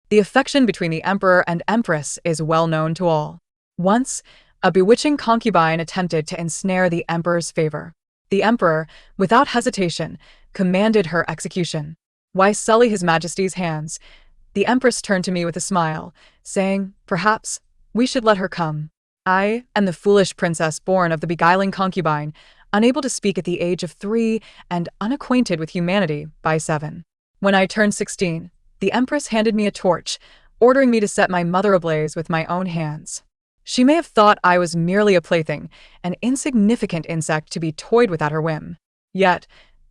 The affection between the emperor and empress is well known to all. Once, a bewitching concubine attempted to ensnare the emperor's favor. The emperor, without hesitation, commanded her execution. "Why sully his majesty's hands?" The empress turned to me with a smile, saying, "Perhaps we should let her come." I am the foolish princess born of the beguiling concubine, unable to speak at the age of 3 and unacquainted with humanity by 7. When I turned 16, the empress handed me a torch, ordering me to set my mother ablaze with my own hands. She may have thought I was merely a plaything, an insignificant insect to be toyed with at her whim. Yet,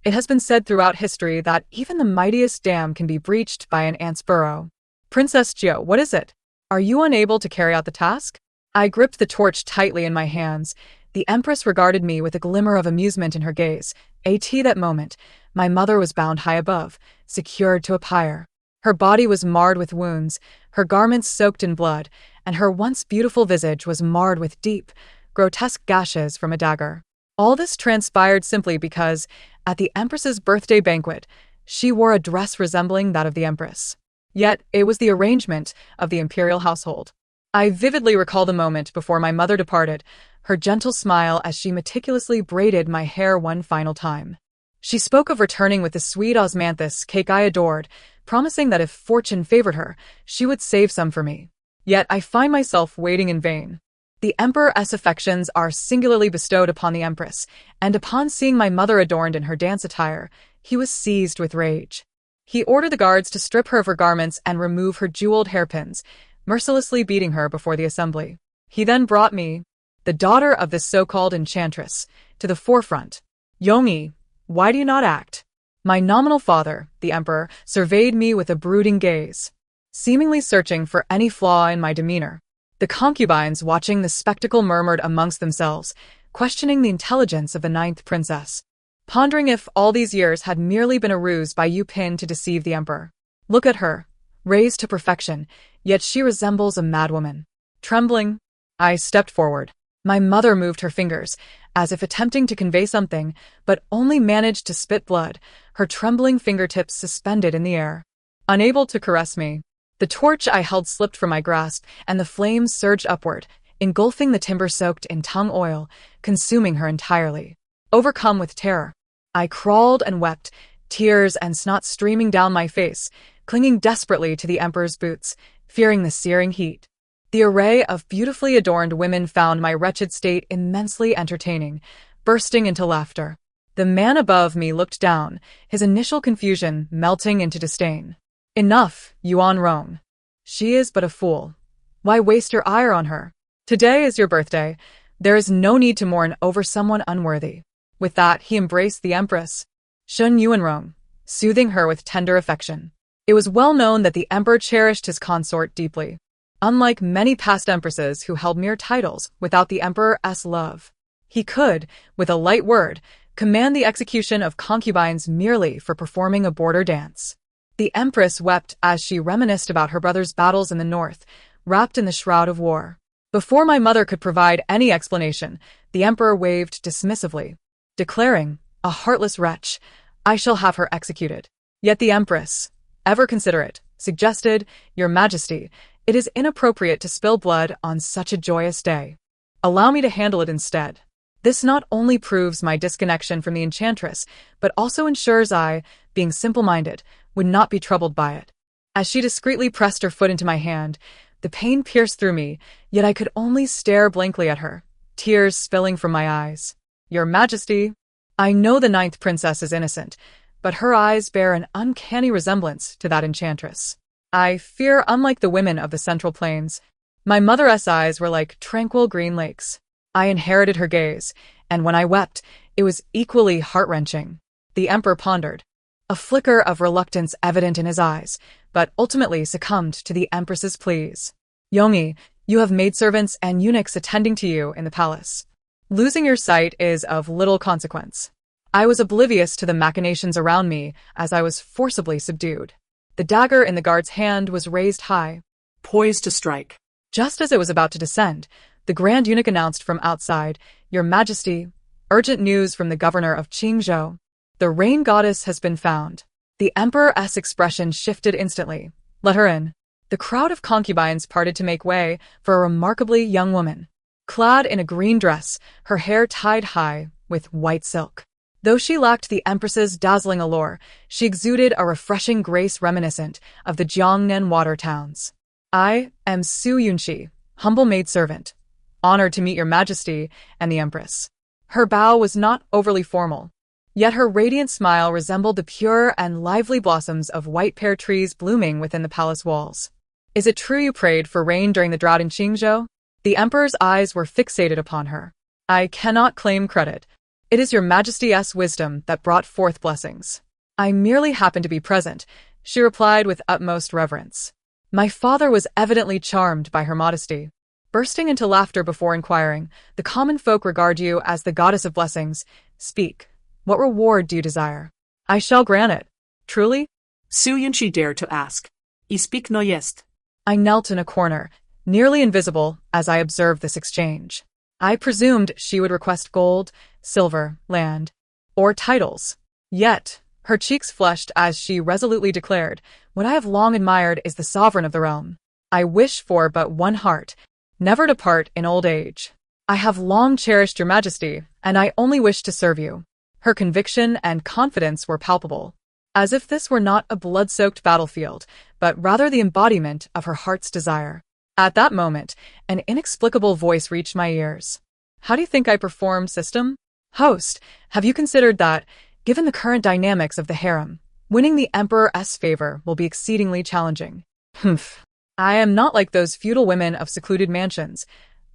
it has been said throughout history that even the mightiest dam can be breached by an ant's burrow. "Princess Gio, what is it? Are you unable to carry out the task?" I gripped the torch tightly in my hands. The empress regarded me with a glimmer of amusement in her gaze. That moment, my mother was bound high above, secured to a pyre. Her body was marred with wounds, her garments soaked in blood, and her once beautiful visage was marred with deep, grotesque gashes from a dagger. All this transpired simply because, at the empress's birthday banquet, she wore a dress resembling that of the empress. Yet, it was the arrangement of the imperial household. I vividly recall the moment before my mother departed, her gentle smile as she meticulously braided my hair one final time. She spoke of returning with the sweet osmanthus cake I adored, promising that if fortune favored her, she would save some for me. Yet I find myself waiting in vain. The emperor's affections are singularly bestowed upon the empress, and upon seeing my mother adorned in her dance attire, he was seized with rage. He ordered the guards to strip her of her garments and remove her jeweled hairpins, mercilessly beating her before the assembly. He then brought me, the daughter of this so-called enchantress, to the forefront. "Yongi, why do you not act?" My nominal father, the emperor, surveyed me with a brooding gaze, seemingly searching for any flaw in my demeanor. The concubines watching the spectacle murmured amongst themselves, questioning the intelligence of the 9th princess, pondering if all these years had merely been a ruse by Yu Pin to deceive the emperor. Look at her, raised to perfection, yet she resembles a madwoman. Trembling, I stepped forward. My mother moved her fingers, as if attempting to convey something, but only managed to spit blood, her trembling fingertips suspended in the air. Unable to caress me, the torch I held slipped from my grasp, and the flames surged upward, engulfing the timber soaked in tung oil, consuming her entirely. Overcome with terror, I crawled and wept, tears and snot streaming down my face, clinging desperately to the emperor's boots, fearing the searing heat. The array of beautifully adorned women found my wretched state immensely entertaining, bursting into laughter. The man above me looked down, his initial confusion melting into disdain. "Enough, Yuan Rong. She is but a fool. Why waste your ire on her? Today is your birthday. There is no need to mourn over someone unworthy." With that, he embraced the empress, Shun Yuanrong, soothing her with tender affection. It was well known that the emperor cherished his consort deeply. Unlike many past empresses who held mere titles without the emperor's love, he could, with a light word, command the execution of concubines merely for performing a border dance. The empress wept as she reminisced about her brother's battles in the north, wrapped in the shroud of war. Before my mother could provide any explanation, the emperor waved dismissively, declaring, "A heartless wretch, I shall have her executed." Yet the empress, ever considerate, suggested, "Your Majesty, it is inappropriate to spill blood on such a joyous day. Allow me to handle it instead." This not only proves my disconnection from the enchantress, but also ensures I, being simple-minded, would not be troubled by it. As she discreetly pressed her foot into my hand, the pain pierced through me, yet I could only stare blankly at her, tears spilling from my eyes. "Your Majesty, I know the 9th princess is innocent, but her eyes bear an uncanny resemblance to that enchantress. I fear, unlike the women of the Central Plains, my mother's eyes were like tranquil green lakes. I inherited her gaze, and when I wept, it was equally heart-wrenching." The emperor pondered, a flicker of reluctance evident in his eyes, but ultimately succumbed to the empress's pleas. "Yongi, you have maidservants and eunuchs attending to you in the palace. Losing your sight is of little consequence." I was oblivious to the machinations around me as I was forcibly subdued. The dagger in the guard's hand was raised high, poised to strike. Just as it was about to descend, the Grand Eunuch announced from outside, "Your Majesty, urgent news from the governor of Qingzhou. The rain goddess has been found." The emperor's expression shifted instantly. "Let her in." The crowd of concubines parted to make way for a remarkably young woman. Clad in a green dress, her hair tied high with white silk. Though she lacked the empress's dazzling allure, she exuded a refreshing grace reminiscent of the Jiangnan water towns. I am Su Yunqi, humble maidservant, honored to meet your majesty and the empress. Her bow was not overly formal, yet her radiant smile resembled the pure and lively blossoms of white pear trees blooming within the palace walls. Is it true you prayed for rain during the drought in Qingzhou? The emperor's eyes were fixated upon her. I cannot claim credit. It is your majesty's wisdom that brought forth blessings. I merely happened to be present, she replied with utmost reverence. My father was evidently charmed by her modesty. Bursting into laughter before inquiring, the common folk regard you as the goddess of blessings. Speak. What reward do you desire? I shall grant it. Truly? Su Yunqi dared to ask. I speak no jest. I knelt in a corner, nearly invisible as I observed this exchange. I presumed she would request gold, silver, land, or titles. Yet, her cheeks flushed as she resolutely declared, what I have long admired is the sovereign of the realm. I wish for but one heart, never to part in old age. I have long cherished your majesty, and I only wish to serve you. Her conviction and confidence were palpable, as if this were not a blood-soaked battlefield, but rather the embodiment of her heart's desire. At that moment, an inexplicable voice reached my ears. How do you think I performed, system? Host, have you considered that, given the current dynamics of the harem, winning the emperor's favor will be exceedingly challenging? Humph. I am not like those feudal women of secluded mansions.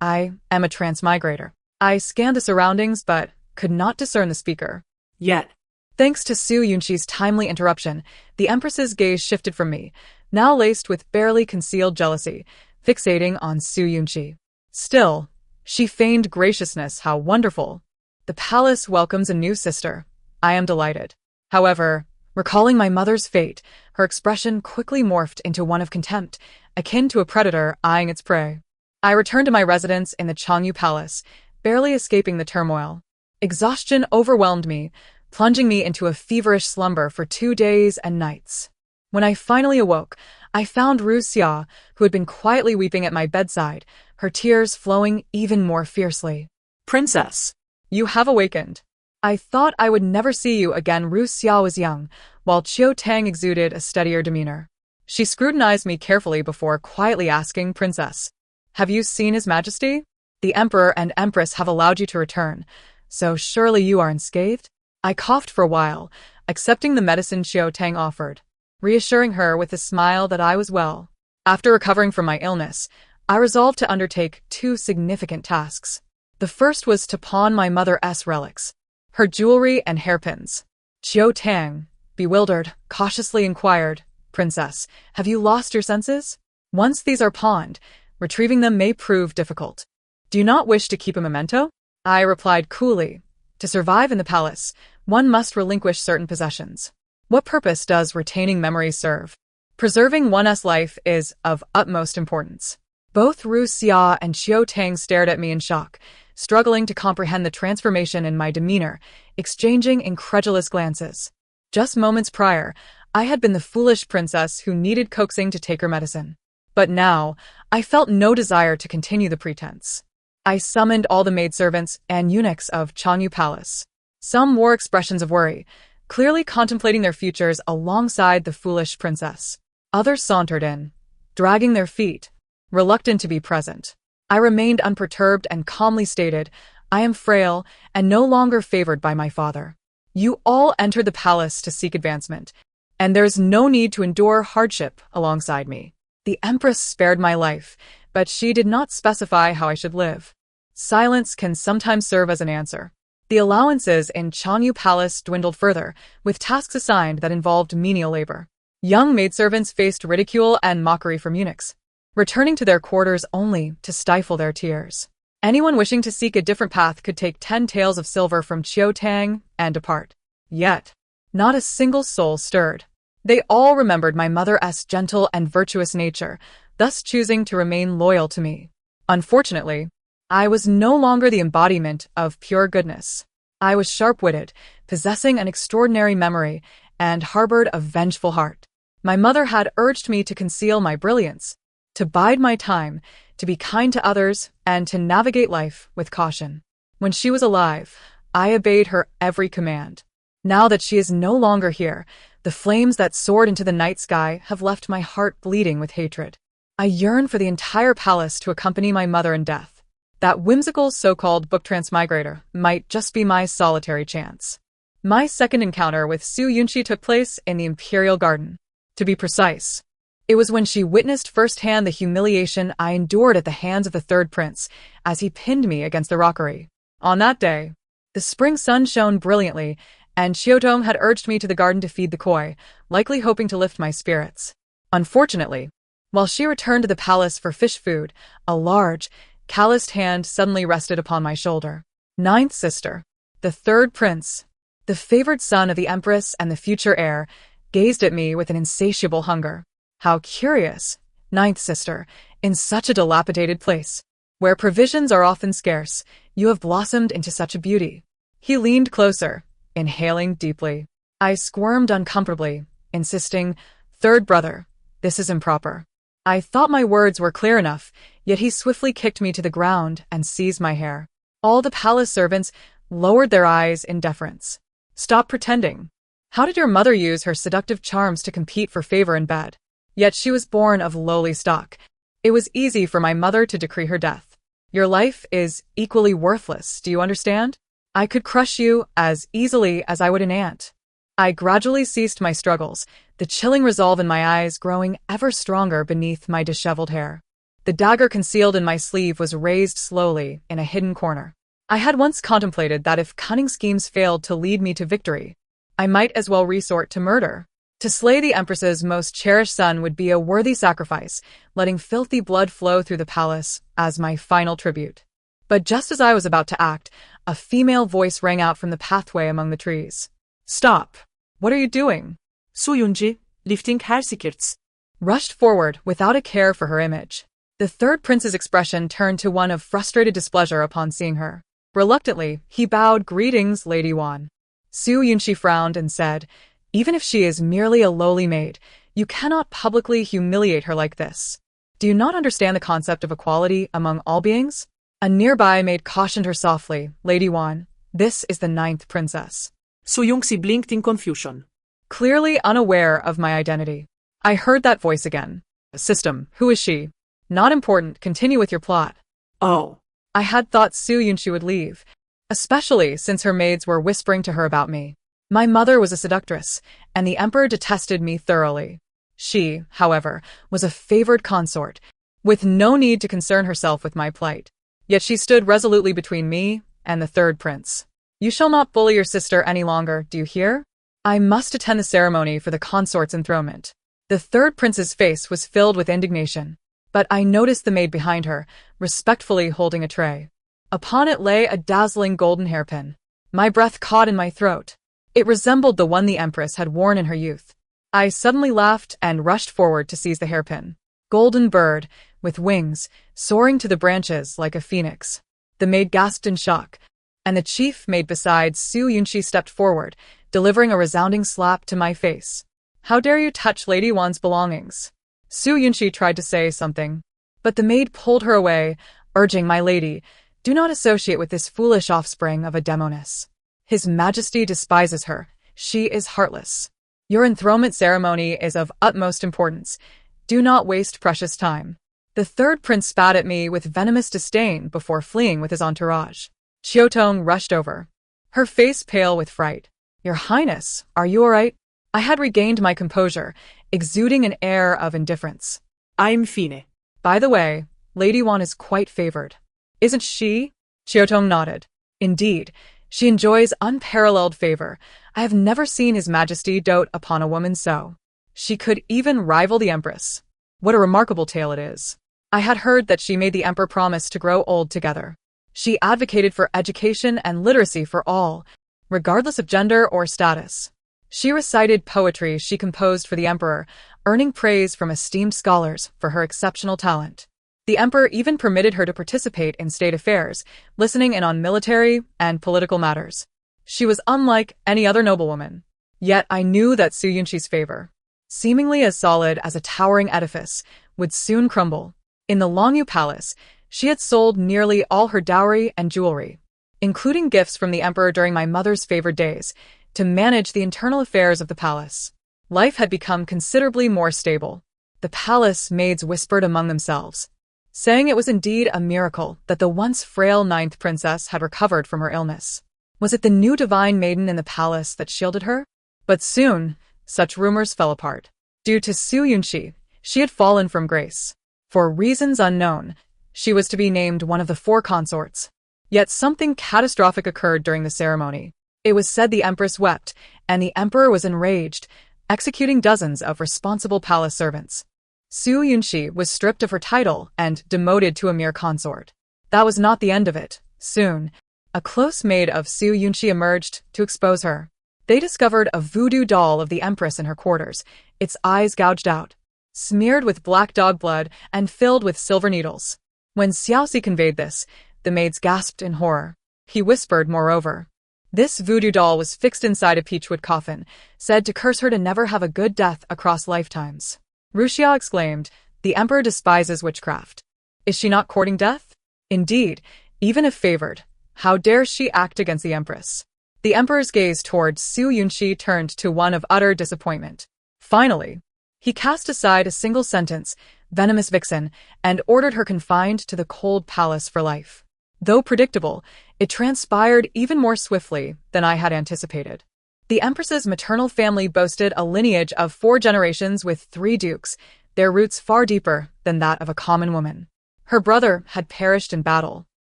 I am a transmigrator. I scanned the surroundings but could not discern the speaker. Yet. Thanks to Su Yunqi's timely interruption, the empress's gaze shifted from me, now laced with barely concealed jealousy, fixating on Su Yunqi. Still, she feigned graciousness. How wonderful. The palace welcomes a new sister. I am delighted. However, recalling my mother's fate, her expression quickly morphed into one of contempt, akin to a predator eyeing its prey. I returned to my residence in the Changyu Palace, barely escaping the turmoil. Exhaustion overwhelmed me, plunging me into a feverish slumber for 2 days and nights. When I finally awoke, I found Ru Xia, who had been quietly weeping at my bedside, her tears flowing even more fiercely. Princess, you have awakened. I thought I would never see you again. Ru Xia was young, while Qiu Tang exuded a steadier demeanor. She scrutinized me carefully before quietly asking, Princess, have you seen His Majesty? The Emperor and Empress have allowed you to return, so surely you are unscathed? I coughed for a while, accepting the medicine Qiu Tang offered, reassuring her with a smile that I was well. After recovering from my illness, I resolved to undertake 2 significant tasks. The first was to pawn my mother's relics, her jewelry and hairpins. Qiu Tang, bewildered, cautiously inquired, Princess, have you lost your senses? Once these are pawned, retrieving them may prove difficult. Do you not wish to keep a memento? I replied coolly. To survive in the palace, one must relinquish certain possessions. What purpose does retaining memories serve? Preserving one's life is of utmost importance. Both Ru Xia and Qiu Tang stared at me in shock, struggling to comprehend the transformation in my demeanor, exchanging incredulous glances. Just moments prior, I had been the foolish princess who needed coaxing to take her medicine. But now, I felt no desire to continue the pretense. I summoned all the maidservants and eunuchs of Changyu Palace. Some wore expressions of worry, clearly contemplating their futures alongside the foolish princess. Others sauntered in, dragging their feet, reluctant to be present. I remained unperturbed and calmly stated, I am frail and no longer favored by my father. You all entered the palace to seek advancement, and there's no need to endure hardship alongside me. The Empress spared my life, but she did not specify how I should live. Silence can sometimes serve as an answer. The allowances in Changyu Palace dwindled further, with tasks assigned that involved menial labor. Young maidservants faced ridicule and mockery from eunuchs, returning to their quarters only to stifle their tears. Anyone wishing to seek a different path could take 10 taels of silver from Qiu Tang and depart. Yet, not a single soul stirred. They all remembered my mother's gentle and virtuous nature, thus choosing to remain loyal to me. Unfortunately, I was no longer the embodiment of pure goodness. I was sharp-witted, possessing an extraordinary memory, and harbored a vengeful heart. My mother had urged me to conceal my brilliance, to bide my time, to be kind to others, and to navigate life with caution. When she was alive, I obeyed her every command. Now that she is no longer here, the flames that soared into the night sky have left my heart bleeding with hatred. I yearn for the entire palace to accompany my mother in death. That whimsical so-called book transmigrator might just be my solitary chance. My second encounter with Su Yunxi took place in the Imperial Garden. To be precise, it was when she witnessed firsthand the humiliation I endured at the hands of the third prince as he pinned me against the rockery. On that day, the spring sun shone brilliantly, and Xiaotong had urged me to the garden to feed the koi, likely hoping to lift my spirits. Unfortunately, while she returned to the palace for fish food, a large, calloused hand suddenly rested upon my shoulder. Ninth sister, the third prince, the favored son of the empress and the future heir, gazed at me with an insatiable hunger. How curious, ninth sister, in such a dilapidated place, where provisions are often scarce, you have blossomed into such a beauty. He leaned closer, inhaling deeply. I squirmed uncomfortably, insisting, "Third brother, this is improper." I thought my words were clear enough, yet he swiftly kicked me to the ground and seized my hair. All the palace servants lowered their eyes in deference. "Stop pretending. How did your mother use her seductive charms to compete for favor in bed? Yet she was born of lowly stock. It was easy for my mother to decree her death. Your life is equally worthless, do you understand? I could crush you as easily as I would an ant." I gradually ceased my struggles, the chilling resolve in my eyes growing ever stronger beneath my disheveled hair. The dagger concealed in my sleeve was raised slowly in a hidden corner. I had once contemplated that if cunning schemes failed to lead me to victory, I might as well resort to murder. To slay the empress's most cherished son would be a worthy sacrifice, letting filthy blood flow through the palace as my final tribute. But just as I was about to act, a female voice rang out from the pathway among the trees. "Stop! What are you doing?" Su Yunxi, lifting her secrets, rushed forward without a care for her image. The third prince's expression turned to one of frustrated displeasure upon seeing her. Reluctantly, he bowed, "Greetings, Lady Wan." Su Yunxi frowned and said, "Even if she is merely a lowly maid, you cannot publicly humiliate her like this. Do you not understand the concept of equality among all beings?" A nearby maid cautioned her softly, "Lady Wan, this is the ninth princess." Su Yunxi blinked in confusion, clearly unaware of my identity. I heard that voice again. "System, who is she?" "Not important, continue with your plot." "Oh." I had thought Su Yunxi would leave, especially since her maids were whispering to her about me. My mother was a seductress, and the emperor detested me thoroughly. She, however, was a favored consort, with no need to concern herself with my plight. Yet she stood resolutely between me and the third prince. "You shall not bully your sister any longer, do you hear? I must attend the ceremony for the consort's enthronement." The third prince's face was filled with indignation, but I noticed the maid behind her, respectfully holding a tray. Upon it lay a dazzling golden hairpin. My breath caught in my throat. It resembled the one the empress had worn in her youth. I suddenly laughed and rushed forward to seize the hairpin. Golden bird, with wings, soaring to the branches like a phoenix. The maid gasped in shock, and the chief maid beside Su Yunxi stepped forward, delivering a resounding slap to my face. "How dare you touch Lady Wan's belongings?" Su Yunxi tried to say something, but the maid pulled her away, urging, "My lady, do not associate with this foolish offspring of a demoness. His Majesty despises her. She is heartless. Your enthronement ceremony is of utmost importance. Do not waste precious time." The third prince spat at me with venomous disdain before fleeing with his entourage. Xiaotong rushed over, her face pale with fright. "Your Highness, are you all right?" I had regained my composure, exuding an air of indifference. "I'm fine." "By the way, Lady Wan is quite favored. Isn't she?" Xiaotong nodded. "Indeed, she enjoys unparalleled favor. I have never seen His Majesty dote upon a woman so. She could even rival the Empress. What a remarkable tale it is. I had heard that she made the Emperor promise to grow old together. She advocated for education and literacy for all, regardless of gender or status. She recited poetry she composed for the Emperor, earning praise from esteemed scholars for her exceptional talent. The Emperor even permitted her to participate in state affairs, listening in on military and political matters. She was unlike any other noblewoman. Yet I knew that Su Yunxi's favor. seemingly as solid as a towering edifice, would soon crumble. In the Longyu Palace, she had sold nearly all her dowry and jewelry, including gifts from the emperor during my mother's favored days, to manage the internal affairs of the palace. Life had become considerably more stable. The palace maids whispered among themselves, saying it was indeed a miracle that the once frail ninth princess had recovered from her illness. Was it the new divine maiden in the palace that shielded her? But soon, such rumors fell apart. Due to Su Yunxi, she had fallen from grace. For reasons unknown, she was to be named one of the 4 consorts. Yet something catastrophic occurred during the ceremony. It was said the empress wept, and the emperor was enraged, executing dozens of responsible palace servants. Su Yunxi was stripped of her title and demoted to a mere consort. That was not the end of it. Soon, a close maid of Su Yunxi emerged to expose her. They discovered a voodoo doll of the empress in her quarters, its eyes gouged out, smeared with black dog blood and filled with silver needles. When Xiaoxi conveyed this, the maids gasped in horror. He whispered, moreover, this voodoo doll was fixed inside a peachwood coffin, said to curse her to never have a good death across lifetimes. Ruxia exclaimed, the emperor despises witchcraft. Is she not courting death? Indeed, even if favored, how dare she act against the empress? The emperor's gaze toward Su Yunxi turned to one of utter disappointment. Finally, he cast aside a single sentence, venomous vixen, and ordered her confined to the cold palace for life. Though predictable, it transpired even more swiftly than I had anticipated. The empress's maternal family boasted a lineage of 4 generations with 3 dukes, their roots far deeper than that of a common woman. Her brother had perished in battle,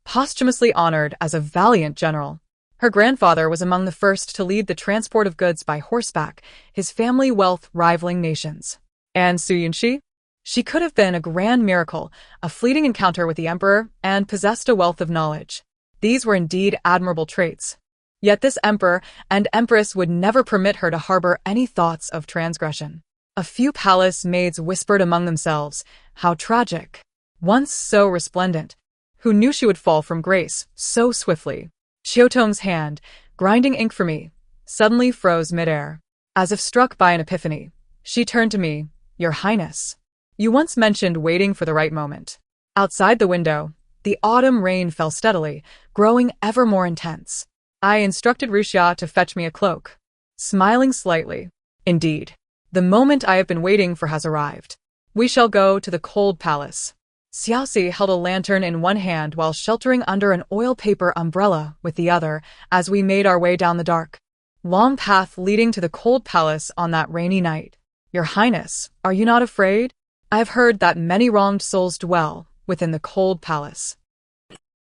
posthumously honored as a valiant general. Her grandfather was among the first to lead the transport of goods by horseback, his family wealth rivaling nations. And Su Yunxi? She could have been a grand miracle, a fleeting encounter with the emperor, and possessed a wealth of knowledge. These were indeed admirable traits. Yet this emperor and empress would never permit her to harbor any thoughts of transgression. A few palace maids whispered among themselves, how tragic. Once so resplendent, who knew she would fall from grace so swiftly? Xiaotong's hand, grinding ink for me, suddenly froze midair. As if struck by an epiphany, she turned to me, Your Highness. You once mentioned waiting for the right moment. Outside the window, the autumn rain fell steadily, growing ever more intense. I instructed Ruxia to fetch me a cloak. Smiling slightly, indeed, the moment I have been waiting for has arrived. We shall go to the cold palace. Xiaoxi held a lantern in one hand while sheltering under an oil paper umbrella with the other as we made our way down the dark, long path leading to the cold palace on that rainy night. Your Highness, are you not afraid? I have heard that many wronged souls dwell within the cold palace.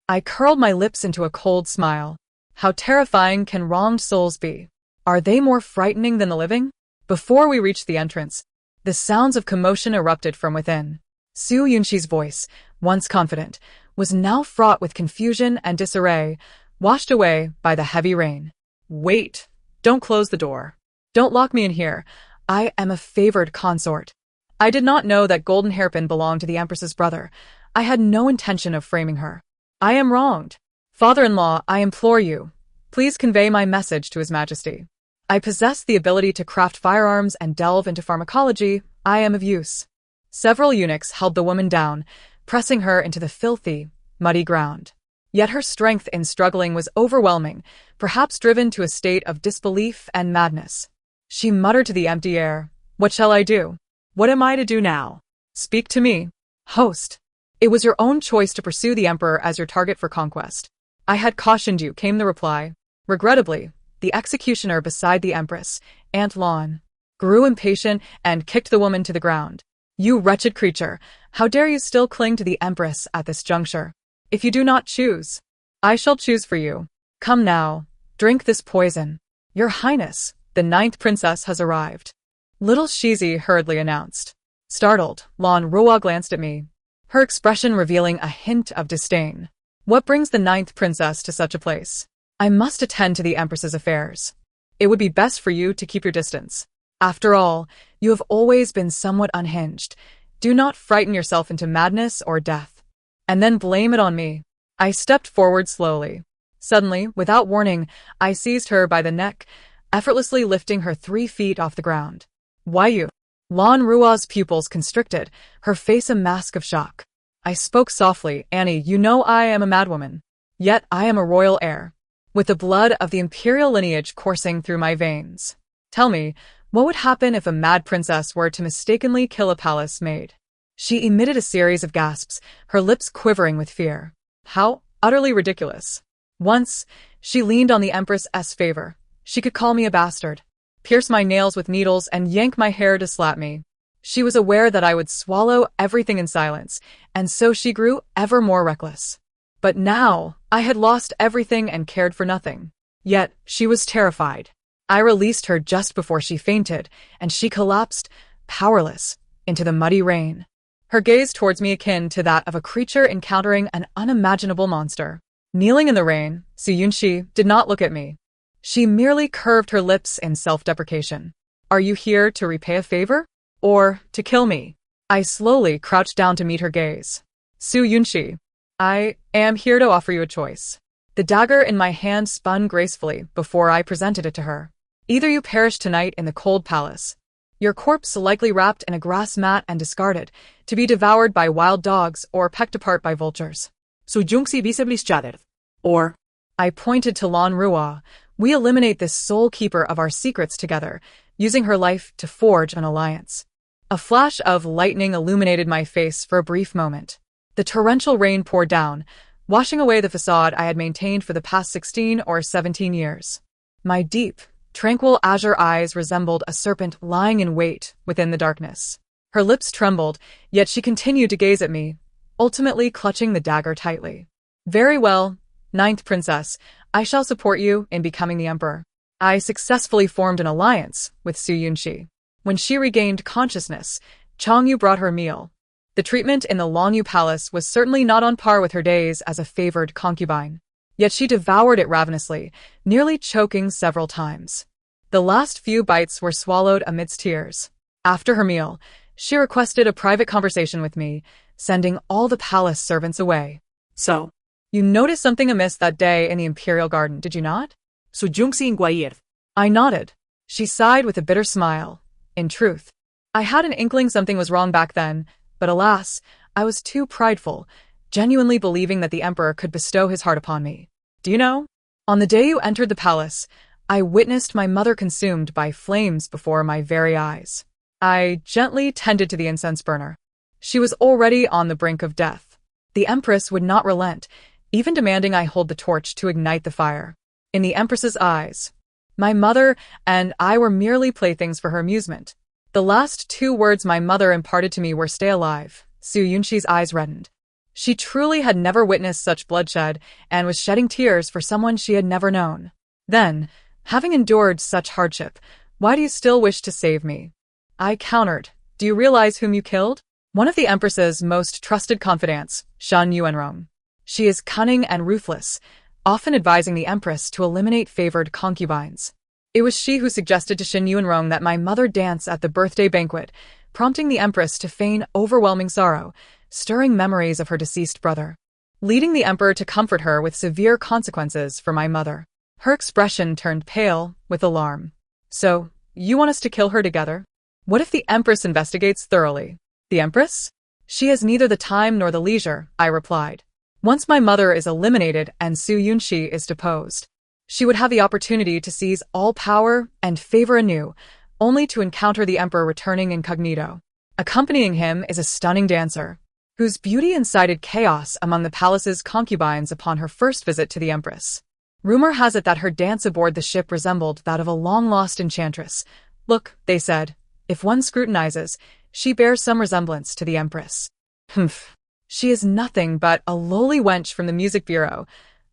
I curled my lips into a cold smile. How terrifying can wronged souls be? Are they more frightening than the living? Before we reached the entrance, the sounds of commotion erupted from within. Su Yunxi's voice, once confident, was now fraught with confusion and disarray, washed away by the heavy rain. Wait! Don't close the door. Don't lock me in here. I am a favored consort. I did not know that Golden Hairpin belonged to the Empress's brother. I had no intention of framing her. I am wronged. Father-in-law, I implore you, please convey my message to His Majesty. I possess the ability to craft firearms and delve into pharmacology. I am of use. Several eunuchs held the woman down, pressing her into the filthy, muddy ground. Yet her strength in struggling was overwhelming, perhaps driven to a state of disbelief and madness. She muttered to the empty air, What shall I do? What am I to do now? Speak to me. Host. It was your own choice to pursue the emperor as your target for conquest. I had cautioned you, came the reply. Regrettably, the executioner beside the empress, Aunt Lon, grew impatient and kicked the woman to the ground. You wretched creature, how dare you still cling to the empress at this juncture? If you do not choose, I shall choose for you. Come now, drink this poison. Your Highness, the 9th princess has arrived. Little Shizi hurriedly announced. Startled, Lon Roa glanced at me, her expression revealing a hint of disdain. What brings the 9th princess to such a place? I must attend to the empress's affairs. It would be best for you to keep your distance. After all, you have always been somewhat unhinged. Do not frighten yourself into madness or death, and then blame it on me. I stepped forward slowly. Suddenly, without warning, I seized her by the neck, effortlessly lifting her 3 feet off the ground. Why you? Lan Rua's pupils constricted, her face a mask of shock. I spoke softly, Annie, you know I am a madwoman. Yet I am a royal heir, with the blood of the imperial lineage coursing through my veins. Tell me, what would happen if a mad princess were to mistakenly kill a palace maid? She emitted a series of gasps, her lips quivering with fear. How utterly ridiculous. Once, she leaned on the Empress's favor. She could call me a bastard, pierce my nails with needles, and yank my hair to slap me. She was aware that I would swallow everything in silence, and so she grew ever more reckless. But now, I had lost everything and cared for nothing. Yet, she was terrified. I released her just before she fainted, and she collapsed, powerless, into the muddy rain. Her gaze towards me akin to that of a creature encountering an unimaginable monster. Kneeling in the rain, Su Yunxi did not look at me. She merely curved her lips in self-deprecation. Are you here to repay a favor? Or to kill me? I slowly crouched down to meet her gaze. Su Yunxi, I am here to offer you a choice. The dagger in my hand spun gracefully before I presented it to her. Either you perish tonight in the cold palace, your corpse likely wrapped in a grass mat and discarded, to be devoured by wild dogs or pecked apart by vultures. Su Yunxi visibly shuddered. Or, I pointed to Lan Rua, we eliminate this sole keeper of our secrets together, using her life to forge an alliance. A flash of lightning illuminated my face for a brief moment. The torrential rain poured down, washing away the facade I had maintained for the past 16 or 17 years. My deep, tranquil azure eyes resembled a serpent lying in wait within the darkness. Her lips trembled, yet she continued to gaze at me, ultimately clutching the dagger tightly. Very well, Ninth Princess, I shall support you in becoming the emperor. I successfully formed an alliance with Su Yunxi. When she regained consciousness, Changyu brought her meal. The treatment in the Longyu Palace was certainly not on par with her days as a favored concubine. Yet she devoured it ravenously, nearly choking several times. The last few bites were swallowed amidst tears. After her meal, she requested a private conversation with me, sending all the palace servants away. So, you noticed something amiss that day in the imperial garden, did you not? Su Yunxi inquired. I nodded. She sighed with a bitter smile. In truth, I had an inkling something was wrong back then, but alas, I was too prideful, genuinely believing that the emperor could bestow his heart upon me. Do you know? On the day you entered the palace, I witnessed my mother consumed by flames before my very eyes. I gently tended to the incense burner. She was already on the brink of death. The empress would not relent, even demanding I hold the torch to ignite the fire. In the empress's eyes, my mother and I were merely playthings for her amusement. The last 2 words my mother imparted to me were "Stay alive." Su Yunxi's eyes reddened. She truly had never witnessed such bloodshed and was shedding tears for someone she had never known. Then, having endured such hardship, why do you still wish to save me? I countered. Do you realize whom you killed? One of the empress's most trusted confidants, Shen Yuanrong. She is cunning and ruthless, often advising the empress to eliminate favored concubines. It was she who suggested to Shen Yuanrong that my mother dance at the birthday banquet, prompting the empress to feign overwhelming sorrow, stirring memories of her deceased brother, leading the emperor to comfort her with severe consequences for my mother. Her expression turned pale with alarm. So, you want us to kill her together? What if the empress investigates thoroughly? The empress? She has neither the time nor the leisure, I replied. Once my mother is eliminated and Su Yunxi is deposed, she would have the opportunity to seize all power and favor anew, only to encounter the emperor returning incognito. Accompanying him is a stunning dancer, whose beauty incited chaos among the palace's concubines upon her first visit to the empress. Rumor has it that her dance aboard the ship resembled that of a long-lost enchantress. Look, they said, if one scrutinizes, she bears some resemblance to the empress. Humph. She is nothing but a lowly wench from the music bureau.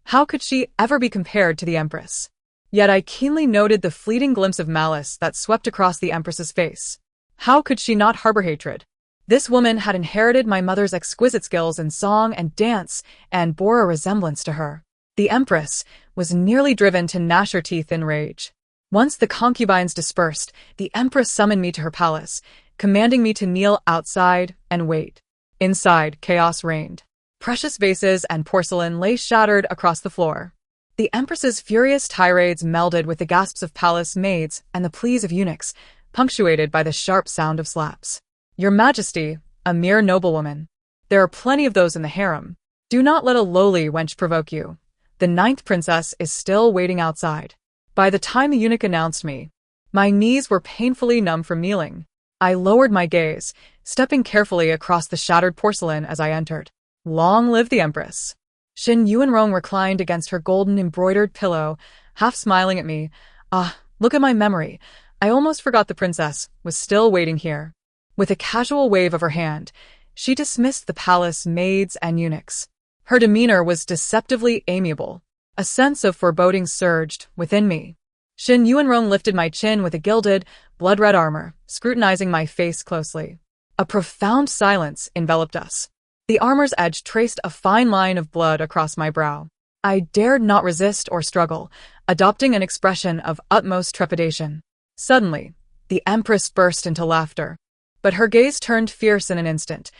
How could she ever be compared to the empress? Yet I keenly noted the fleeting glimpse of malice that swept across the empress's face. How could she not harbor hatred? This woman had inherited my mother's exquisite skills in song and dance and bore a resemblance to her. The empress was nearly driven to gnash her teeth in rage. Once the concubines dispersed, the empress summoned me to her palace, commanding me to kneel outside and wait. Inside, chaos reigned. Precious vases and porcelain lay shattered across the floor. The empress's furious tirades melded with the gasps of palace maids and the pleas of eunuchs, punctuated by the sharp sound of slaps. "Your Majesty, a mere noblewoman. There are plenty of those in the harem. Do not let a lowly wench provoke you. The 9th princess is still waiting outside." By the time the eunuch announced me, my knees were painfully numb from kneeling. I lowered my gaze, stepping carefully across the shattered porcelain as I entered. Long live the Empress! Xin Yuanrong reclined against her golden embroidered pillow, half smiling at me. Ah, look at my memory. I almost forgot the princess was still waiting here. With a casual wave of her hand, she dismissed the palace maids and eunuchs. Her demeanor was deceptively amiable. A sense of foreboding surged within me. Xin Yuanrong lifted my chin with a gilded, blood-red armor, scrutinizing my face closely. A profound silence enveloped us. The armor's edge traced a fine line of blood across my brow. I dared not resist or struggle, adopting an expression of utmost trepidation. Suddenly, the Empress burst into laughter. But her gaze turned fierce in an instant.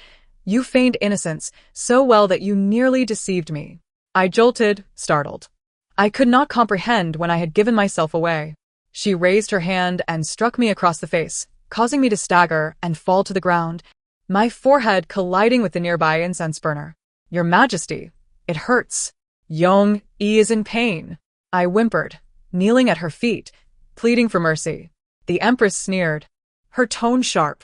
"You feigned innocence so well that you nearly deceived me." I jolted, startled. I could not comprehend when I had given myself away. She raised her hand and struck me across the face, causing me to stagger and fall to the ground, my forehead colliding with the nearby incense burner. "Your Majesty, it hurts. Yong-yi is in pain," I whimpered, kneeling at her feet, pleading for mercy. The Empress sneered, her tone sharp.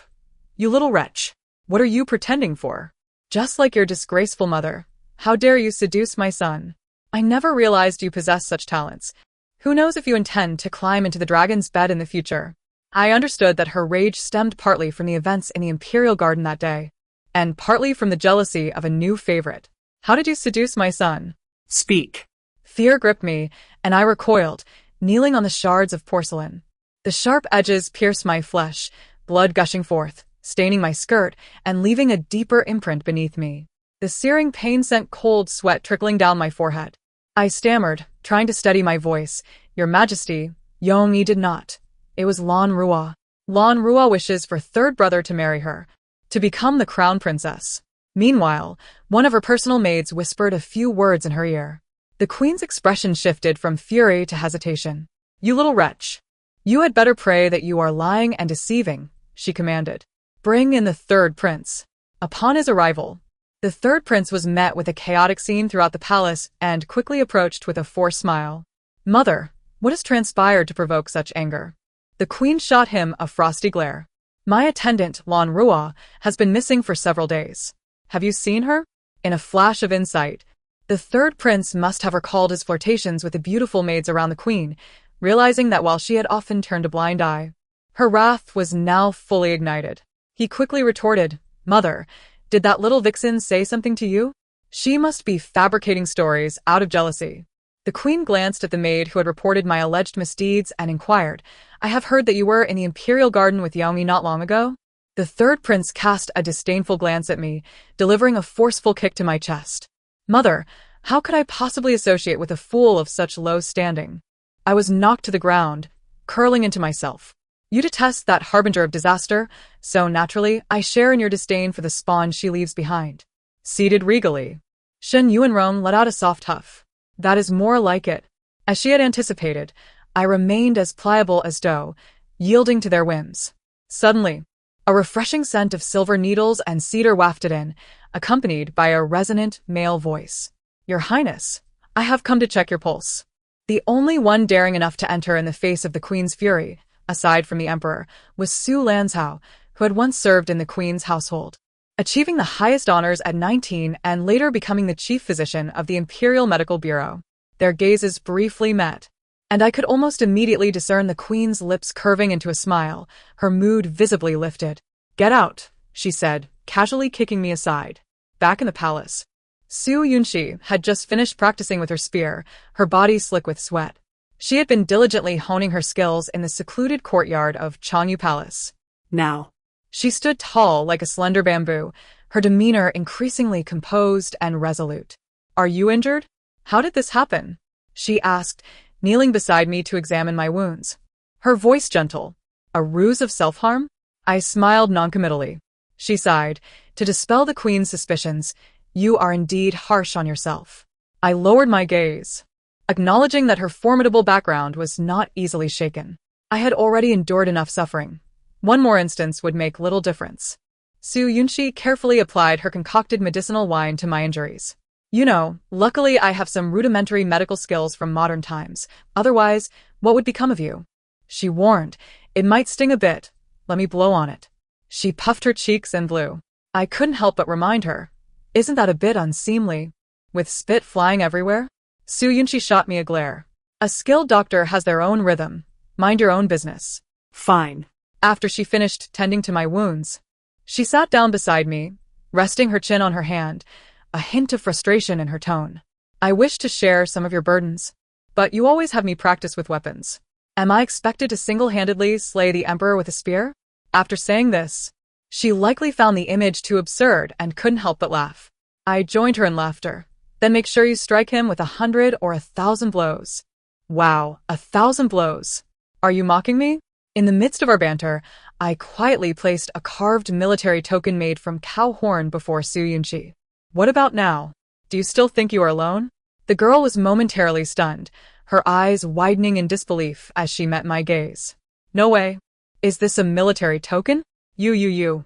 "You little wretch, what are you pretending for? Just like your disgraceful mother, how dare you seduce my son? I never realized you possessed such talents. Who knows if you intend to climb into the dragon's bed in the future?" I understood that her rage stemmed partly from the events in the imperial garden that day, and partly from the jealousy of a new favorite. "How did you seduce my son? Speak." Fear gripped me, and I recoiled, kneeling on the shards of porcelain. The sharp edges pierced my flesh, blood gushing forth, staining my skirt and leaving a deeper imprint beneath me. The searing pain sent cold sweat trickling down my forehead. I stammered, trying to steady my voice. "Your Majesty, Yong-yi did not. It was Lan Rua. Lan Rua wishes for third brother to marry her, to become the crown princess." Meanwhile, one of her personal maids whispered a few words in her ear. The queen's expression shifted from fury to hesitation. "You little wretch. You had better pray that you are lying and deceiving," she commanded. "Bring in the third prince." Upon his arrival, the third prince was met with a chaotic scene throughout the palace and quickly approached with a forced smile. "Mother, what has transpired to provoke such anger?" The queen shot him a frosty glare. "My attendant, Lan Rua, has been missing for several days. Have you seen her?" In a flash of insight, the third prince must have recalled his flirtations with the beautiful maids around the queen, realizing that while she had often turned a blind eye, her wrath was now fully ignited. He quickly retorted, "Mother, did that little vixen say something to you? She must be fabricating stories out of jealousy." The queen glanced at the maid who had reported my alleged misdeeds and inquired, "I have heard that you were in the imperial garden with Yong-yi not long ago?" The third prince cast a disdainful glance at me, delivering a forceful kick to my chest. "Mother, how could I possibly associate with a fool of such low standing?" I was knocked to the ground, curling into myself. "You detest that harbinger of disaster, so naturally I share in your disdain for the spawn she leaves behind." Seated regally, Xin Yuanrong let out a soft huff. "That is more like it." As she had anticipated, I remained as pliable as dough, yielding to their whims. Suddenly, a refreshing scent of silver needles and cedar wafted in, accompanied by a resonant male voice. "Your Highness, I have come to check your pulse." The only one daring enough to enter in the face of the queen's fury, aside from the emperor, was Su Lanzhao, who had once served in the queen's household, achieving the highest honors at 19 and later becoming the chief physician of the Imperial Medical Bureau. Their gazes briefly met, and I could almost immediately discern the queen's lips curving into a smile, her mood visibly lifted. "Get out," she said, casually kicking me aside. Back in the palace, Su Yunxi had just finished practicing with her spear, her body slick with sweat. She had been diligently honing her skills in the secluded courtyard of Changyu Palace. Now. She stood tall like a slender bamboo, her demeanor increasingly composed and resolute. "Are you injured? How did this happen?" she asked, kneeling beside me to examine my wounds. Her voice gentle. "A ruse of self-harm?" I smiled noncommittally. She sighed. "To dispel the queen's suspicions, you are indeed harsh on yourself." I lowered my gaze, acknowledging that her formidable background was not easily shaken. I had already endured enough suffering, One more instance would make little difference. Su Yunxi carefully applied her concocted medicinal wine to my injuries. You know, luckily I have some rudimentary medical skills from modern times. Otherwise, what would become of you? She warned. It might sting a bit. Let me blow on it. She puffed her cheeks and blew. I couldn't help but remind her. Isn't that a bit unseemly? With spit flying everywhere? Su Yunxi shot me a glare. A skilled doctor has their own rhythm. Mind your own business. Fine. After she finished tending to my wounds, she sat down beside me, resting her chin on her hand, a hint of frustration in her tone. I wish to share some of your burdens, but you always have me practice with weapons. Am I expected to single-handedly slay the emperor with a spear? After saying this, she likely found the image too absurd and couldn't help but laugh. I joined her in laughter. Then make sure you strike him with 100 or 1,000 blows. Wow, 1,000 blows. Are you mocking me? In the midst of our banter, I quietly placed a carved military token made from cow horn before Su Yunxi. What about now? Do you still think you are alone? The girl was momentarily stunned, her eyes widening in disbelief as she met my gaze. No way. Is this a military token? You.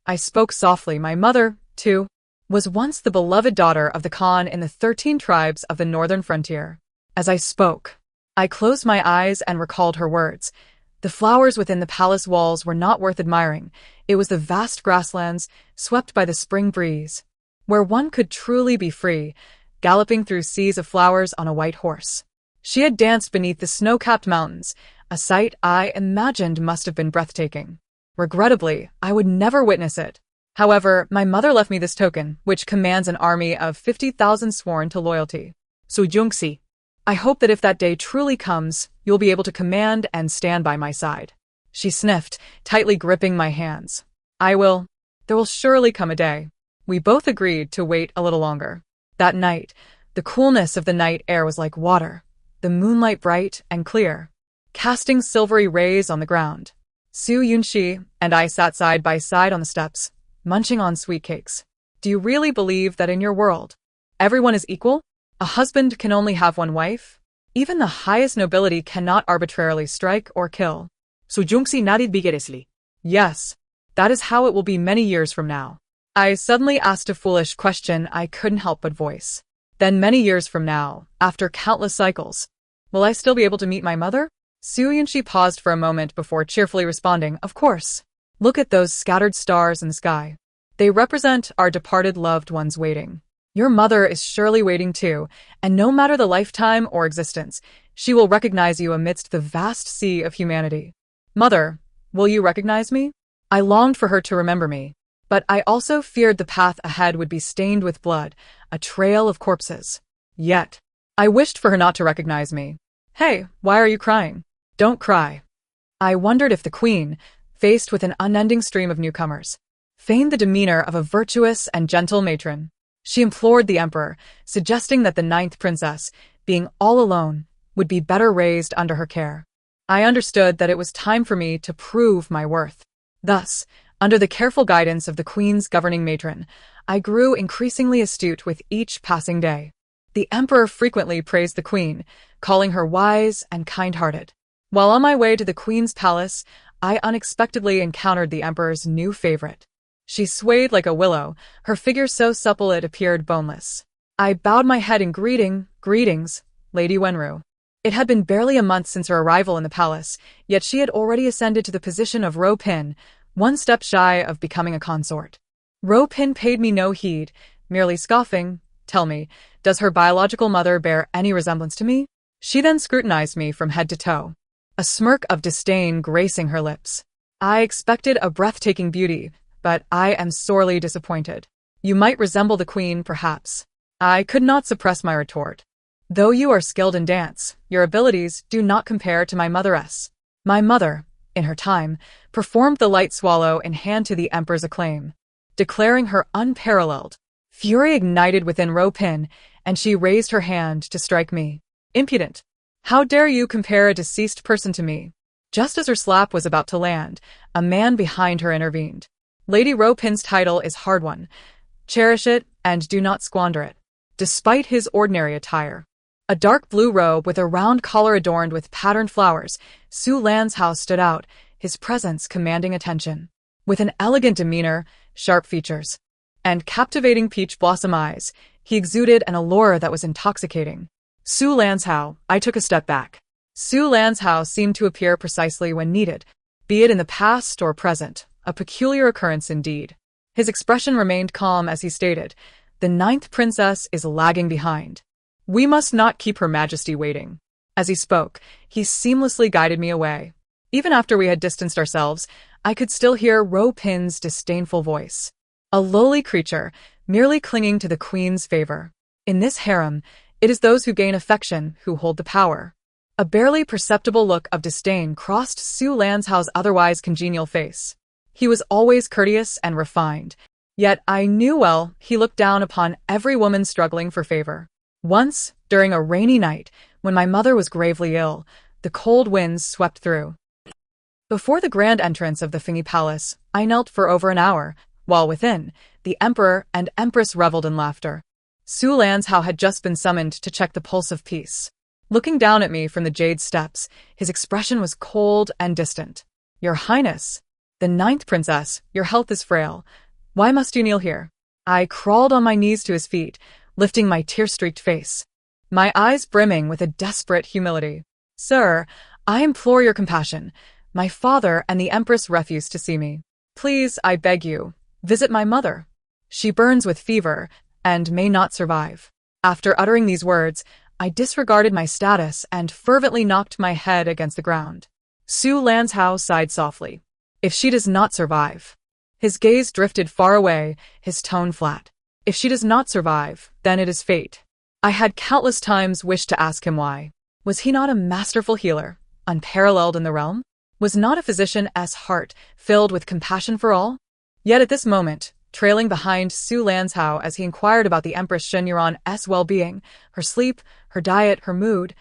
I spoke softly. My mother, too, was once the beloved daughter of the Khan in the 13 tribes of the northern frontier. As I spoke, I closed my eyes and recalled her words. The flowers within the palace walls were not worth admiring. It was the vast grasslands, swept by the spring breeze, where one could truly be free, galloping through seas of flowers on a white horse. She had danced beneath the snow-capped mountains, a sight I imagined must have been breathtaking. Regrettably, I would never witness it. However, my mother left me this token, which commands an army of 50,000 sworn to loyalty. Su Yunxi. I hope that if that day truly comes, you'll be able to command and stand by my side. She sniffed, tightly gripping my hands. I will. There will surely come a day. We both agreed to wait a little longer. That night, the coolness of the night air was like water, the moonlight bright and clear, casting silvery rays on the ground. Su Yunxi and I sat side by side on the steps, munching on sweet cakes. Do you really believe that in your world, everyone is equal? A husband can only have one wife? Even the highest nobility cannot arbitrarily strike or kill. Su Yunxi nodded vigorously. Yes, that is how it will be many years from now. I suddenly asked a foolish question I couldn't help but voice. Then many years from now, after countless cycles, will I still be able to meet my mother? Su Yunxi paused for a moment before cheerfully responding, of course. Look at those scattered stars in the sky. They represent our departed loved ones waiting. Your mother is surely waiting too, and no matter the lifetime or existence, she will recognize you amidst the vast sea of humanity. Mother, will you recognize me? I longed for her to remember me, but I also feared the path ahead would be stained with blood, a trail of corpses. Yet, I wished for her not to recognize me. Hey, why are you crying? Don't cry. I wondered if the queen, faced with an unending stream of newcomers, feigned the demeanor of a virtuous and gentle matron. She implored the emperor, suggesting that the 9th princess, being all alone, would be better raised under her care. I understood that it was time for me to prove my worth. Thus, under the careful guidance of the queen's governing matron, I grew increasingly astute with each passing day. The emperor frequently praised the queen, calling her wise and kind-hearted. While on my way to the queen's palace, I unexpectedly encountered the emperor's new favorite. She swayed like a willow, her figure so supple it appeared boneless. I bowed my head in greetings, Lady Wenru. It had been barely a month since her arrival in the palace, yet she had already ascended to the position of Ro Pin, one step shy of becoming a consort. Ro Pin paid me no heed, merely scoffing. Tell me, does her biological mother bear any resemblance to me? She then scrutinized me from head to toe, a smirk of disdain gracing her lips. I expected a breathtaking beauty, but I am sorely disappointed. You might resemble the queen, perhaps. I could not suppress my retort. Though you are skilled in dance, your abilities do not compare to my mother's. My mother, in her time, performed the light swallow in hand to the emperor's acclaim, declaring her unparalleled. Fury ignited within Ro Pin, and she raised her hand to strike me. Impudent! How dare you compare a deceased person to me? Just as her slap was about to land, a man behind her intervened. Lady Ro Pin's title is hard won. Cherish it and do not squander it. Despite his ordinary attire, a dark blue robe with a round collar adorned with patterned flowers, Su Lan's house stood out, his presence commanding attention. With an elegant demeanor, sharp features, and captivating peach blossom eyes, he exuded an allure that was intoxicating. Su Lanzhao, I took a step back. Su Lanzhao seemed to appear precisely when needed, be it in the past or present, a peculiar occurrence indeed. His expression remained calm as he stated, "The ninth princess is lagging behind. We must not keep Her Majesty waiting." As he spoke, he seamlessly guided me away. Even after we had distanced ourselves, I could still hear Ro Pin's disdainful voice. A lowly creature, merely clinging to the queen's favor. In this harem, it is those who gain affection who hold the power. A barely perceptible look of disdain crossed Su Lanzhao's otherwise congenial face. He was always courteous and refined, yet I knew well he looked down upon every woman struggling for favor. Once, during a rainy night, when my mother was gravely ill, the cold winds swept through. Before the grand entrance of the Fingy Palace, I knelt for over an hour, while within, the emperor and empress reveled in laughter. Su Lanzhao had just been summoned to check the pulse of peace. Looking down at me from the jade steps, his expression was cold and distant. "Your Highness, the ninth princess, your health is frail. Why must you kneel here?" I crawled on my knees to his feet, lifting my tear-streaked face, my eyes brimming with a desperate humility. "Sir, I implore your compassion. My father and the empress refuse to see me. Please, I beg you, visit my mother. She burns with fever and may not survive." After uttering these words, I disregarded my status and fervently knocked my head against the ground. Su Lanzhao sighed softly. "If she does not survive." His gaze drifted far away, his tone flat. "If she does not survive, then it is fate." I had countless times wished to ask him why. Was he not a masterful healer, unparalleled in the realm? Was not a physician's heart filled with compassion for all? Yet at this moment, trailing behind Su Lanzhao as he inquired about the Empress Shen Yuan's well-being, her sleep, her diet, her mood,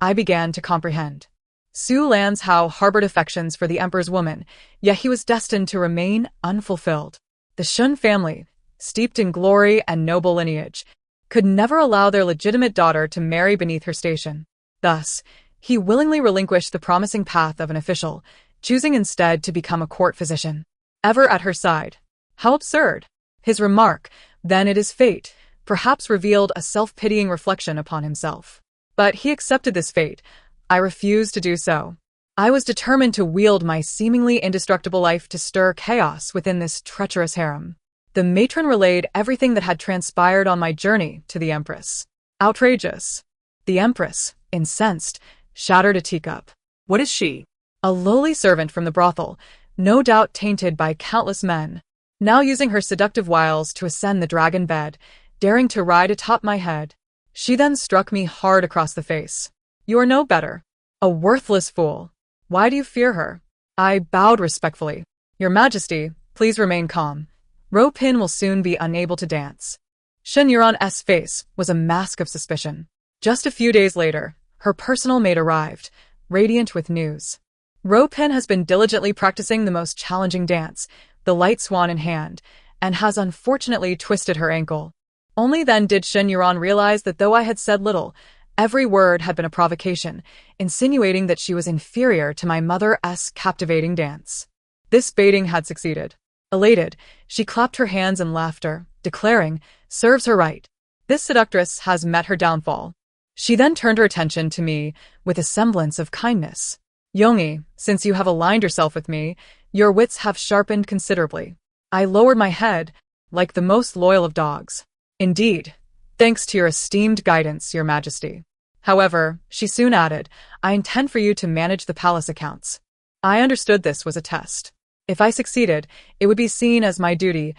I began to comprehend. Su Lanzhao harbored affections for the emperor's woman, yet he was destined to remain unfulfilled. The Shen family, steeped in glory and noble lineage, could never allow their legitimate daughter to marry beneath her station. Thus, he willingly relinquished the promising path of an official, choosing instead to become a court physician. Ever at her side. How absurd! His remark, "Then it is fate," perhaps revealed a self-pitying reflection upon himself. But he accepted this fate. I refused to do so. I was determined to wield my seemingly indestructible life to stir chaos within this treacherous harem. The matron relayed everything that had transpired on my journey to the empress. Outrageous. The empress, incensed, shattered a teacup. What is she? A lowly servant from the brothel, no doubt tainted by countless men, now using her seductive wiles to ascend the dragon bed, daring to ride atop my head. She then struck me hard across the face. "You are no better. A worthless fool. Why do you fear her?" I bowed respectfully. "Your Majesty, please remain calm. Ro Pin will soon be unable to dance." Shen Yuan's face was a mask of suspicion. Just a few days later, her personal maid arrived, radiant with news. Ro Pin has been diligently practicing the most challenging dance, the light swan in hand, and has unfortunately twisted her ankle. Only then did Shen Yuan realize that though I had said little, every word had been a provocation, insinuating that she was inferior to my mother's captivating dance. This baiting had succeeded. Elated, she clapped her hands in laughter, declaring, "Serves her right. This seductress has met her downfall." She then turned her attention to me with a semblance of kindness. "Yongyi, since you have aligned yourself with me, your wits have sharpened considerably." I lowered my head, like the most loyal of dogs. "Indeed, thanks to your esteemed guidance, Your Majesty. However," she soon added, "I intend for you to manage the palace accounts." I understood this was a test. If I succeeded, it would be seen as my duty.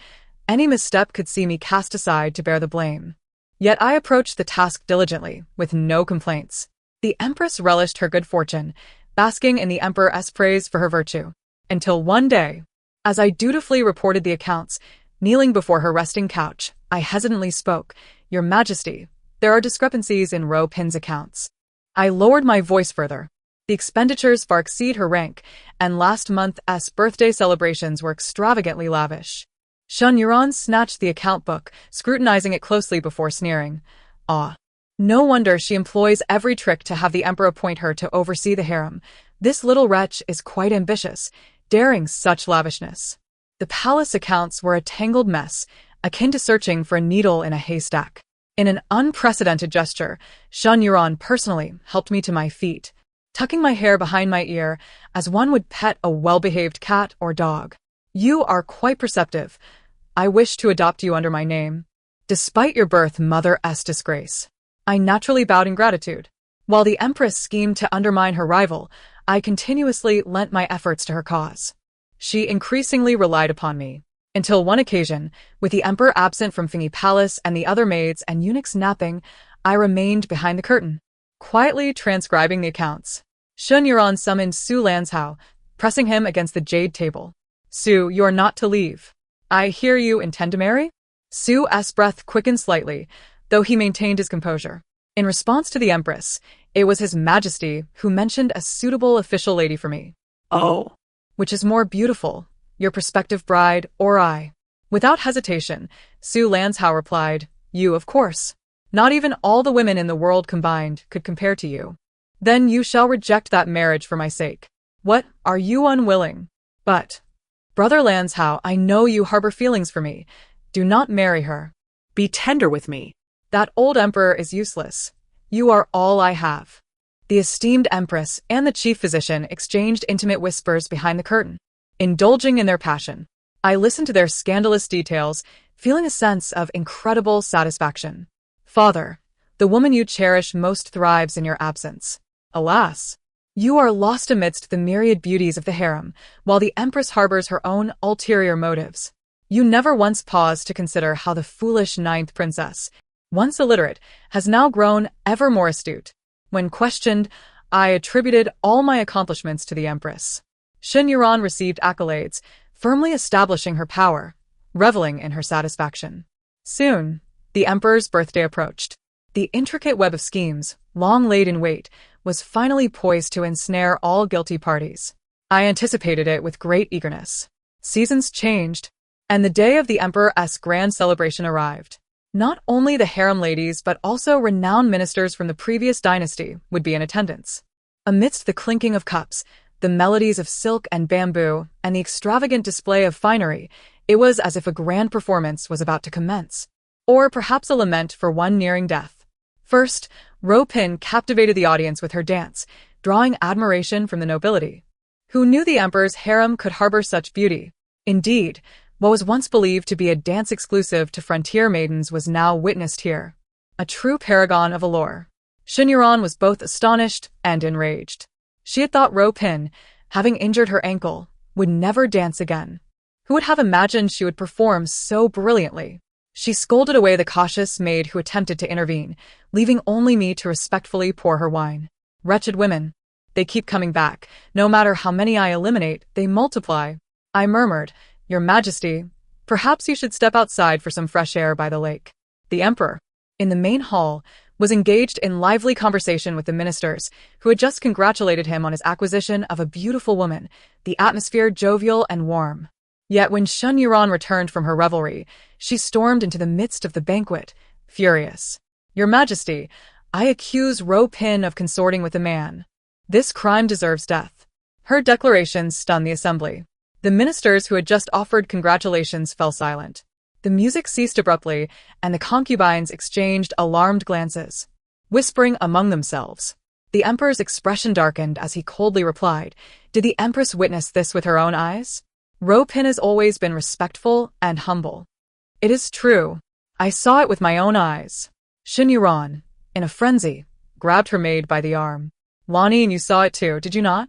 Any misstep could see me cast aside to bear the blame. Yet I approached the task diligently, with no complaints. The Empress relished her good fortune, basking in the Emperor's praise for her virtue. Until one day, as I dutifully reported the accounts, kneeling before her resting couch, I hesitantly spoke, "Your Majesty, there are discrepancies in Ro Pin's accounts." I lowered my voice further. The expenditures far exceed her rank, and last month's birthday celebrations were extravagantly lavish. Shen Yuan snatched the account book, scrutinizing it closely before sneering. "Ah, no wonder she employs every trick to have the emperor appoint her to oversee the harem. This little wretch is quite ambitious, daring such lavishness. The palace accounts were a tangled mess, akin to searching for a needle in a haystack. In an unprecedented gesture, Shun Yuran personally helped me to my feet, tucking my hair behind my ear as one would pet a well-behaved cat or dog. You are quite perceptive. I wish to adopt you under my name. Despite your birth mother's disgrace, I naturally bowed in gratitude. While the empress schemed to undermine her rival, I continuously lent my efforts to her cause. She increasingly relied upon me, until one occasion, with the emperor absent from Fingy Palace and the other maids and eunuchs napping, I remained behind the curtain, quietly transcribing the accounts. Shun Yuran summoned Su Lanzhao, pressing him against the jade table. Su, you are not to leave. I hear you intend to marry? Su's breath quickened slightly, though he maintained his composure. In response to the empress, it was His Majesty who mentioned a suitable official lady for me. Oh. Which is more beautiful, your prospective bride or I? Without hesitation, Su Lanzhao replied, you, of course. Not even all the women in the world combined could compare to you. Then you shall reject that marriage for my sake. What, are you unwilling? But, Brother Lanzhao, I know you harbor feelings for me. Do not marry her. Be tender with me. That old emperor is useless. You are all I have. The esteemed empress and the chief physician exchanged intimate whispers behind the curtain. Indulging in their passion, I listened to their scandalous details, feeling a sense of incredible satisfaction. Father, the woman you cherish most thrives in your absence. Alas, you are lost amidst the myriad beauties of the harem, while the empress harbors her own ulterior motives. You never once paused to consider how the foolish ninth princess, once illiterate, has now grown ever more astute. When questioned, I attributed all my accomplishments to the empress. Shun Yuran received accolades, firmly establishing her power, reveling in her satisfaction. Soon, the emperor's birthday approached. The intricate web of schemes, long laid in wait, was finally poised to ensnare all guilty parties. I anticipated it with great eagerness. Seasons changed, and the day of the emperor's grand celebration arrived. Not only the harem ladies but also renowned ministers from the previous dynasty would be in attendance. Amidst the clinking of cups, the melodies of silk and bamboo, and the extravagant display of finery, it was as if a grand performance was about to commence, or perhaps a lament for one nearing death. First, Ro Pin captivated the audience with her dance, drawing admiration from the nobility. Who knew the emperor's harem could harbor such beauty? Indeed, what was once believed to be a dance exclusive to frontier maidens was now witnessed here. A true paragon of allure. Shun Yuran was both astonished and enraged. She had thought Ro Pin, having injured her ankle, would never dance again. Who would have imagined she would perform so brilliantly? She scolded away the cautious maid who attempted to intervene, leaving only me to respectfully pour her wine. Wretched women. They keep coming back. No matter how many I eliminate, they multiply. I murmured, Your Majesty, perhaps you should step outside for some fresh air by the lake. The emperor, in the main hall, was engaged in lively conversation with the ministers, who had just congratulated him on his acquisition of a beautiful woman, the atmosphere jovial and warm. Yet when Shun Yuran returned from her revelry, she stormed into the midst of the banquet, furious. Your Majesty, I accuse Ro Pin of consorting with a man. This crime deserves death. Her declarations stunned the assembly. The ministers who had just offered congratulations fell silent. The music ceased abruptly, and the concubines exchanged alarmed glances, whispering among themselves. The emperor's expression darkened as he coldly replied, Did the empress witness this with her own eyes? Ro Pin has always been respectful and humble. It is true. I saw it with my own eyes. Shun Yuran, in a frenzy, grabbed her maid by the arm. Lonnie, and you saw it too, did you not?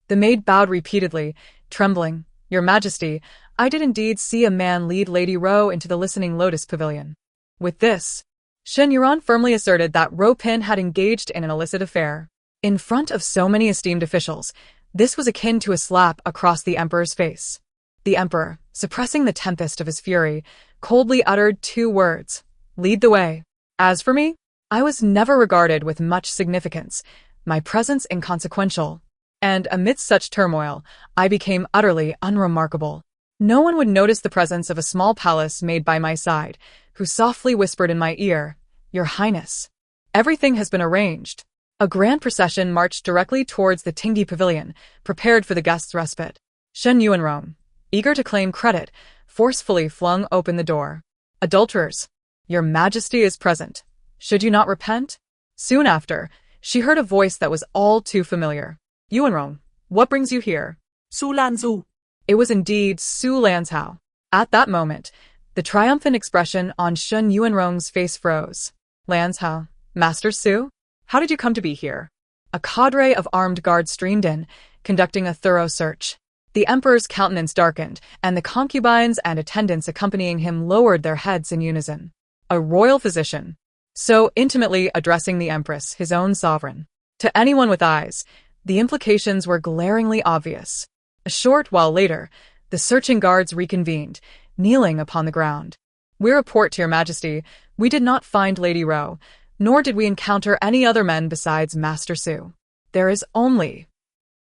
The maid bowed repeatedly, trembling. Your Majesty, I did indeed see a man lead Lady Ro into the listening lotus pavilion. With this, Shun Yuran firmly asserted that Ro Pin had engaged in an illicit affair. In front of so many esteemed officials, this was akin to a slap across the emperor's face. The emperor, suppressing the tempest of his fury, coldly uttered 2 words, Lead the way. As for me, I was never regarded with much significance, my presence inconsequential, and amidst such turmoil, I became utterly unremarkable. No one would notice the presence of a small palace maid by my side, who softly whispered in my ear, Your Highness, everything has been arranged. A grand procession marched directly towards the Tinggi pavilion, prepared for the guests' respite. Shen Yuanrong, eager to claim credit, forcefully flung open the door. Adulterers! Your Majesty is present. Should you not repent? Soon after, she heard a voice that was all too familiar. Yuanrong, what brings you here? Su Lanzu. It was indeed Su Lanzhao. At that moment, the triumphant expression on Shen Yuanrong's face froze. Lanzhao, Master Su? How did you come to be here? A cadre of armed guards streamed in, conducting a thorough search. The emperor's countenance darkened, and the concubines and attendants accompanying him lowered their heads in unison. A royal physician, so intimately addressing the empress, his own sovereign. To anyone with eyes, the implications were glaringly obvious. A short while later, the searching guards reconvened, kneeling upon the ground. We report to your Majesty, we did not find Lady Ro, nor did we encounter any other men besides Master Su. There is only...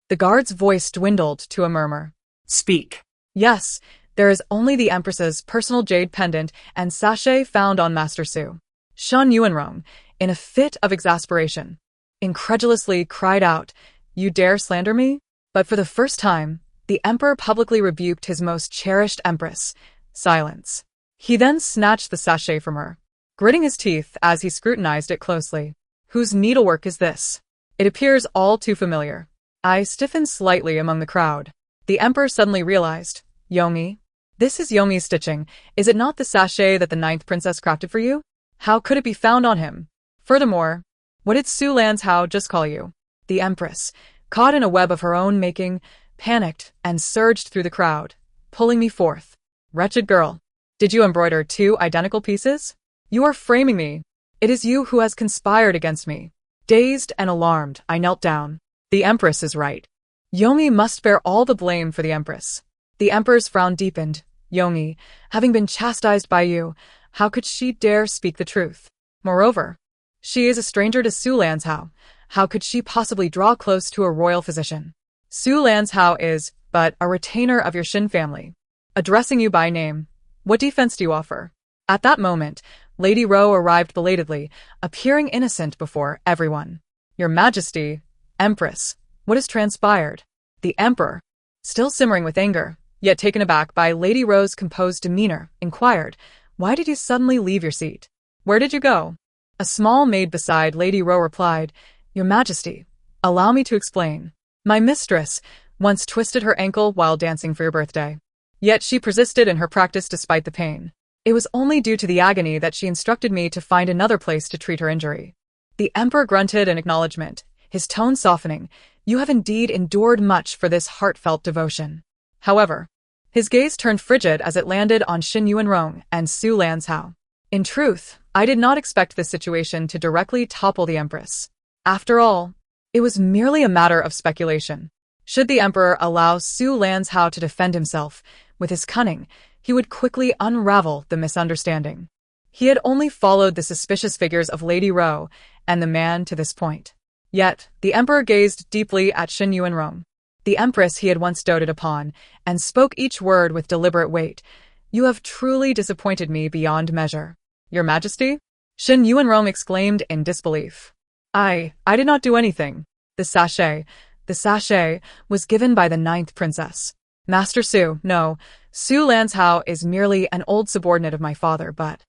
The guard's voice dwindled to a murmur. Speak. Yes, there is only the Empress's personal jade pendant and sachet found on Master Su. Shen Yuanrong, in a fit of exasperation, incredulously cried out, You dare slander me? But for the first time, the Emperor publicly rebuked his most cherished Empress. Silence. He then snatched the sachet from her, gritting his teeth as he scrutinized it closely. Whose needlework is this? It appears all too familiar. I stiffened slightly among the crowd. The Emperor suddenly realized, Yongyi? This is Yongyi's stitching. Is it not the sachet that the 9th princess crafted for you? How could it be found on him? Furthermore, what did Su Lanzhao just call you? The Empress, caught in a web of her own making, panicked and surged through the crowd, pulling me forth. Wretched girl, did you embroider 2 identical pieces? You are framing me. It is you who has conspired against me. Dazed and alarmed, I knelt down. The Empress is right. Yongyi must bear all the blame for the Empress. The Emperor's frown deepened. Yongyi, having been chastised by you, how could she dare speak the truth? Moreover, she is a stranger to Su Lanzhao. How could she possibly draw close to a royal physician? Su Lanzhao is but a retainer of your Xin family. Addressing you by name, what defense do you offer? At that moment, Lady Ro arrived belatedly, appearing innocent before everyone. Your Majesty, Empress, what has transpired? The Emperor, still simmering with anger, yet taken aback by Lady Ro's composed demeanor, inquired, Why did you suddenly leave your seat? Where did you go? A small maid beside Lady Ro replied, Your Majesty, allow me to explain. My mistress once twisted her ankle while dancing for your birthday. Yet she persisted in her practice despite the pain. It was only due to the agony that she instructed me to find another place to treat her injury. The Emperor grunted in acknowledgement, his tone softening. You have indeed endured much for this heartfelt devotion. However, his gaze turned frigid as it landed on Shen Yuanrong and Su Lanzhao. In truth, I did not expect this situation to directly topple the Empress. After all, it was merely a matter of speculation. Should the Emperor allow Su Lanzhao to defend himself, with his cunning, he would quickly unravel the misunderstanding. He had only followed the suspicious figures of Lady Ro and the man to this point. Yet, the Emperor gazed deeply at Shen Yuanrong, the Empress he had once doted upon, and spoke each word with deliberate weight. You have truly disappointed me beyond measure. Your Majesty? Shen Yuanrong exclaimed in disbelief. I did not do anything. The sachet was given by the 9th princess. Master Su, no, Su Lanzhao is merely an old subordinate of my father, but...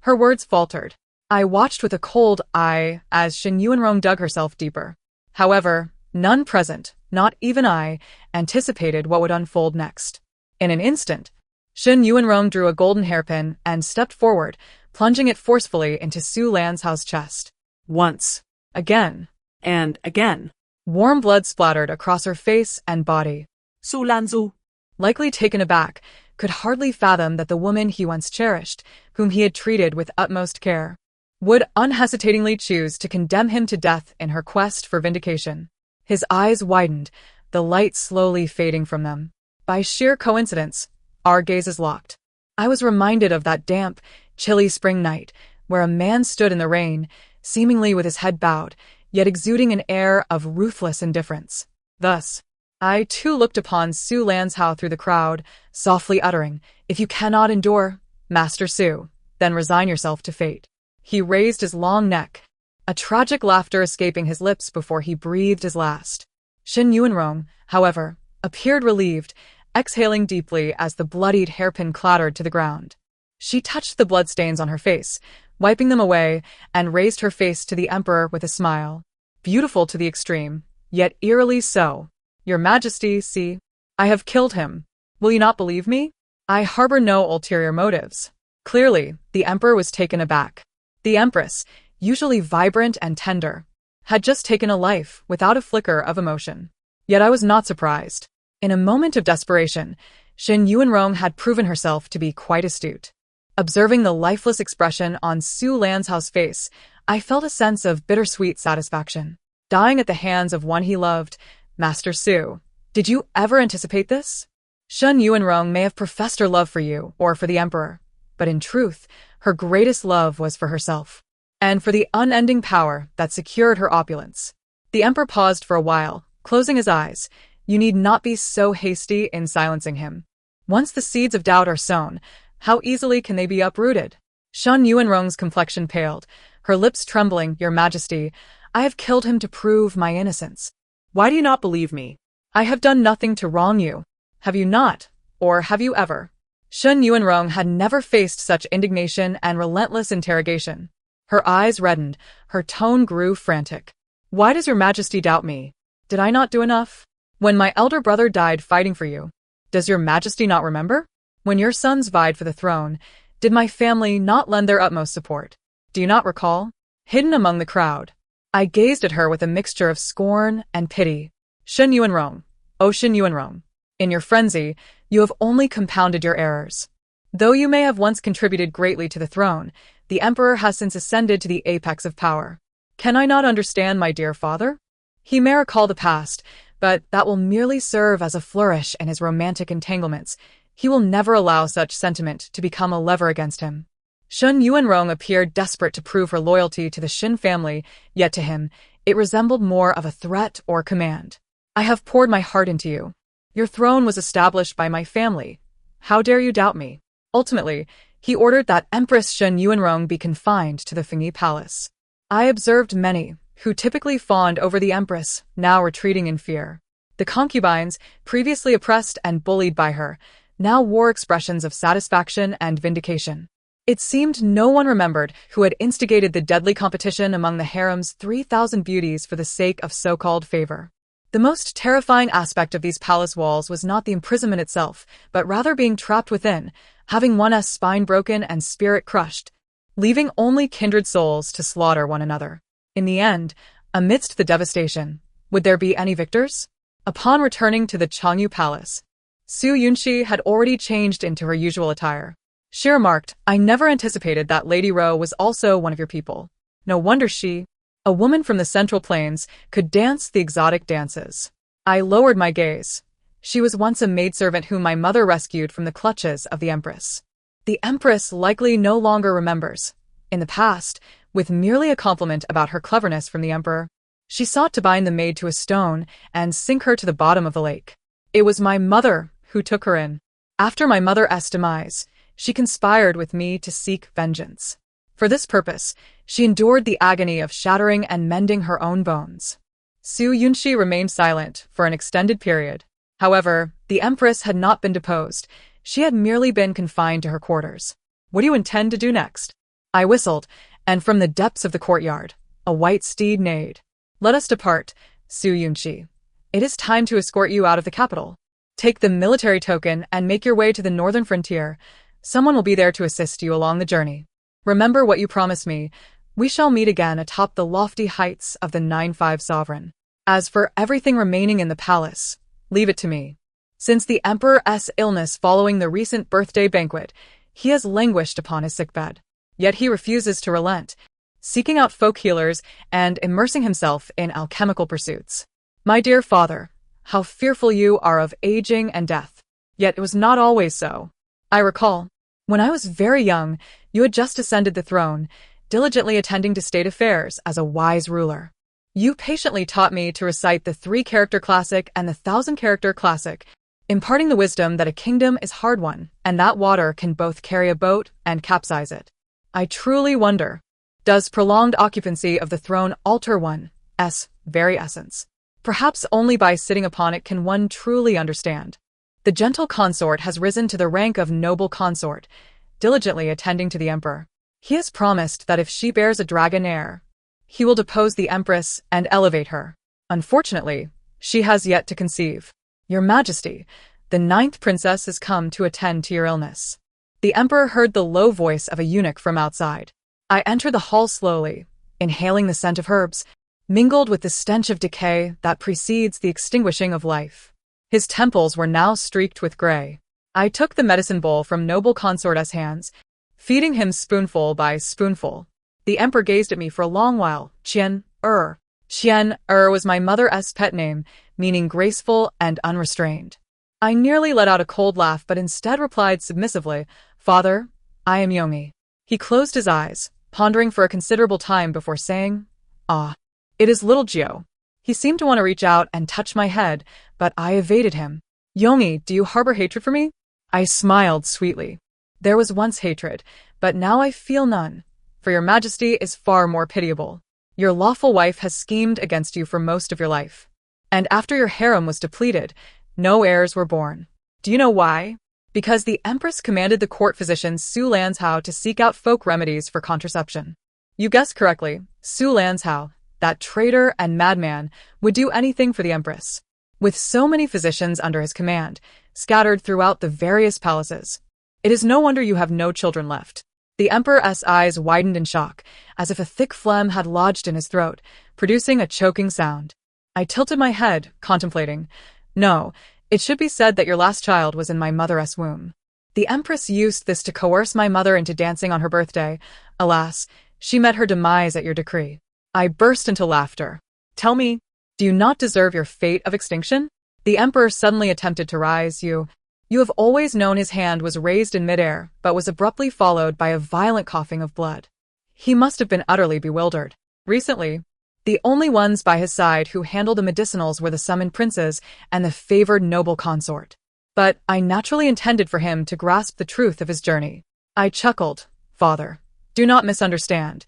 Her words faltered. I watched with a cold eye as Shen Yuanrong dug herself deeper. However, none present, not even I, anticipated what would unfold next. In an instant, Shen Yuanrong drew a golden hairpin and stepped forward, plunging it forcefully into Su Lanzhao's chest. Once. Again. And again. Warm blood splattered across her face and body. Su Lanzu, likely taken aback, could hardly fathom that the woman he once cherished, whom he had treated with utmost care, would unhesitatingly choose to condemn him to death in her quest for vindication. His eyes widened, the light slowly fading from them. By sheer coincidence, our gazes locked. I was reminded of that damp, chilly spring night, where a man stood in the rain, seemingly with his head bowed, yet exuding an air of ruthless indifference. Thus, I too looked upon Su Lanzhao through the crowd, softly uttering, If you cannot endure, Master Su, then resign yourself to fate. He raised his long neck, a tragic laughter escaping his lips before he breathed his last. Shen Yuanrong, however, appeared relieved, exhaling deeply as the bloodied hairpin clattered to the ground. She touched the bloodstains on her face, wiping them away, and raised her face to the emperor with a smile. Beautiful to the extreme, yet eerily so. Your Majesty, see, I have killed him. Will you not believe me? I harbor no ulterior motives. Clearly, the emperor was taken aback. The empress, usually vibrant and tender, had just taken a life without a flicker of emotion. Yet I was not surprised. In a moment of desperation, Shen Yuanrong had proven herself to be quite astute. Observing the lifeless expression on Su Lanzhao's face, I felt a sense of bittersweet satisfaction. Dying at the hands of one he loved, Master Su. Did you ever anticipate this? Shen Yuanrong may have professed her love for you or for the emperor, but in truth, her greatest love was for herself, and for the unending power that secured her opulence. The emperor paused for a while, closing his eyes. You need not be so hasty in silencing him. Once the seeds of doubt are sown, how easily can they be uprooted? Shen Yuanrong's complexion paled, her lips trembling. Your Majesty, I have killed him to prove my innocence. Why do you not believe me? I have done nothing to wrong you. Have you not? Or have you ever? Shen Yuanrong had never faced such indignation and relentless interrogation. Her eyes reddened, her tone grew frantic. Why does your Majesty doubt me? Did I not do enough? When my elder brother died fighting for you, does your Majesty not remember? When your sons vied for the throne, did my family not lend their utmost support? Do you not recall? Hidden among the crowd, I gazed at her with a mixture of scorn and pity. Shen Yuanrong, oh Shen Yuanrong, in your frenzy, you have only compounded your errors. Though you may have once contributed greatly to the throne, the emperor has since ascended to the apex of power. Can I not understand my dear father? He may recall the past, but that will merely serve as a flourish in his romantic entanglements. He will never allow such sentiment to become a lever against him. Shen Yuanrong appeared desperate to prove her loyalty to the Shen family, yet to him, it resembled more of a threat or command. I have poured my heart into you. Your throne was established by my family. How dare you doubt me? Ultimately, he ordered that Empress Shen Yuanrong be confined to the Fengyi Palace. I observed many, who typically fawned over the empress, now retreating in fear. The concubines, previously oppressed and bullied by her, now wore expressions of satisfaction and vindication. It seemed no one remembered who had instigated the deadly competition among the harem's 3,000 beauties for the sake of so-called favor. The most terrifying aspect of these palace walls was not the imprisonment itself, but rather being trapped within, having one's spine broken and spirit crushed, leaving only kindred souls to slaughter one another. In the end, amidst the devastation, would there be any victors? Upon returning to the Changyu Palace, Su Yunxi had already changed into her usual attire. She remarked, I never anticipated that Lady Ro was also one of your people. No wonder she, a woman from the Central Plains, could dance the exotic dances. I lowered my gaze. She was once a maidservant whom my mother rescued from the clutches of the Empress. The Empress likely no longer remembers. In the past, with merely a compliment about her cleverness from the Emperor, she sought to bind the maid to a stone and sink her to the bottom of the lake. It was my mother who took her in. After my mother's demise, she conspired with me to seek vengeance. For this purpose, she endured the agony of shattering and mending her own bones. Su Yunxi remained silent for an extended period. However, the Empress had not been deposed. She had merely been confined to her quarters. What do you intend to do next? I whistled, and from the depths of the courtyard, a white steed neighed. Let us depart, Su Yunxi. It is time to escort you out of the capital. Take the military token and make your way to the northern frontier. Someone will be there to assist you along the journey. Remember what you promised me. We shall meet again atop the lofty heights of the 9-5 sovereign. As for everything remaining in the palace, leave it to me. Since the Emperor's illness following the recent birthday banquet, he has languished upon his sickbed. Yet he refuses to relent, seeking out folk healers and immersing himself in alchemical pursuits. My dear father, how fearful you are of aging and death. Yet it was not always so. I recall, when I was very young, you had just ascended the throne, diligently attending to state affairs as a wise ruler. You patiently taught me to recite the 3-character classic and the 1,000-character classic, imparting the wisdom that a kingdom is hard won, and that water can both carry a boat and capsize it. I truly wonder, Does prolonged occupancy of the throne alter one's very essence? Perhaps only by sitting upon it can one truly understand. The gentle consort has risen to the rank of noble consort, diligently attending to the emperor. He has promised that if she bears a dragon heir, he will depose the empress and elevate her. Unfortunately, she has yet to conceive. Your Majesty, the 9th princess has come to attend to your illness. The emperor heard the low voice of a eunuch from outside. I entered the hall slowly, inhaling the scent of herbs, mingled with the stench of decay that precedes the extinguishing of life. His temples were now streaked with gray. I took the medicine bowl from noble consort's hands, feeding him spoonful by spoonful. The emperor gazed at me for a long while. Chien-er. Chien-er was my mother's pet name, meaning graceful and unrestrained. I nearly let out a cold laugh but instead replied submissively, "Father, I am Yongi." He closed his eyes, pondering for a considerable time before saying, "Ah, it is little Gio." He seemed to want to reach out and touch my head, but I evaded him. "Yongi, do you harbor hatred for me?" I smiled sweetly. "There was once hatred, but now I feel none, for your Majesty is far more pitiable. Your lawful wife has schemed against you for most of your life. And after your harem was depleted, no heirs were born. Do you know why? Because the Empress commanded the court physician Su Lanzhao to seek out folk remedies for contraception. You guessed correctly, Su Lanzhao, that traitor and madman, would do anything for the Empress. With so many physicians under his command, scattered throughout the various palaces, it is no wonder you have no children left." The Emperor's eyes widened in shock, as if a thick phlegm had lodged in his throat, producing a choking sound. I tilted my head, contemplating. "No, it should be said that your last child was in my mother's womb. The Empress used this to coerce my mother into dancing on her birthday. Alas, she met her demise at your decree." I burst into laughter. "Tell me, do you not deserve your fate of extinction?" The Emperor suddenly attempted to rise. You have always known." His hand was raised in midair, but was abruptly followed by a violent coughing of blood. He must have been utterly bewildered. Recently, the only ones by his side who handled the medicinals were the summoned princes and the favored noble consort. But I naturally intended for him to grasp the truth of his journey. I chuckled. "Father, do not misunderstand.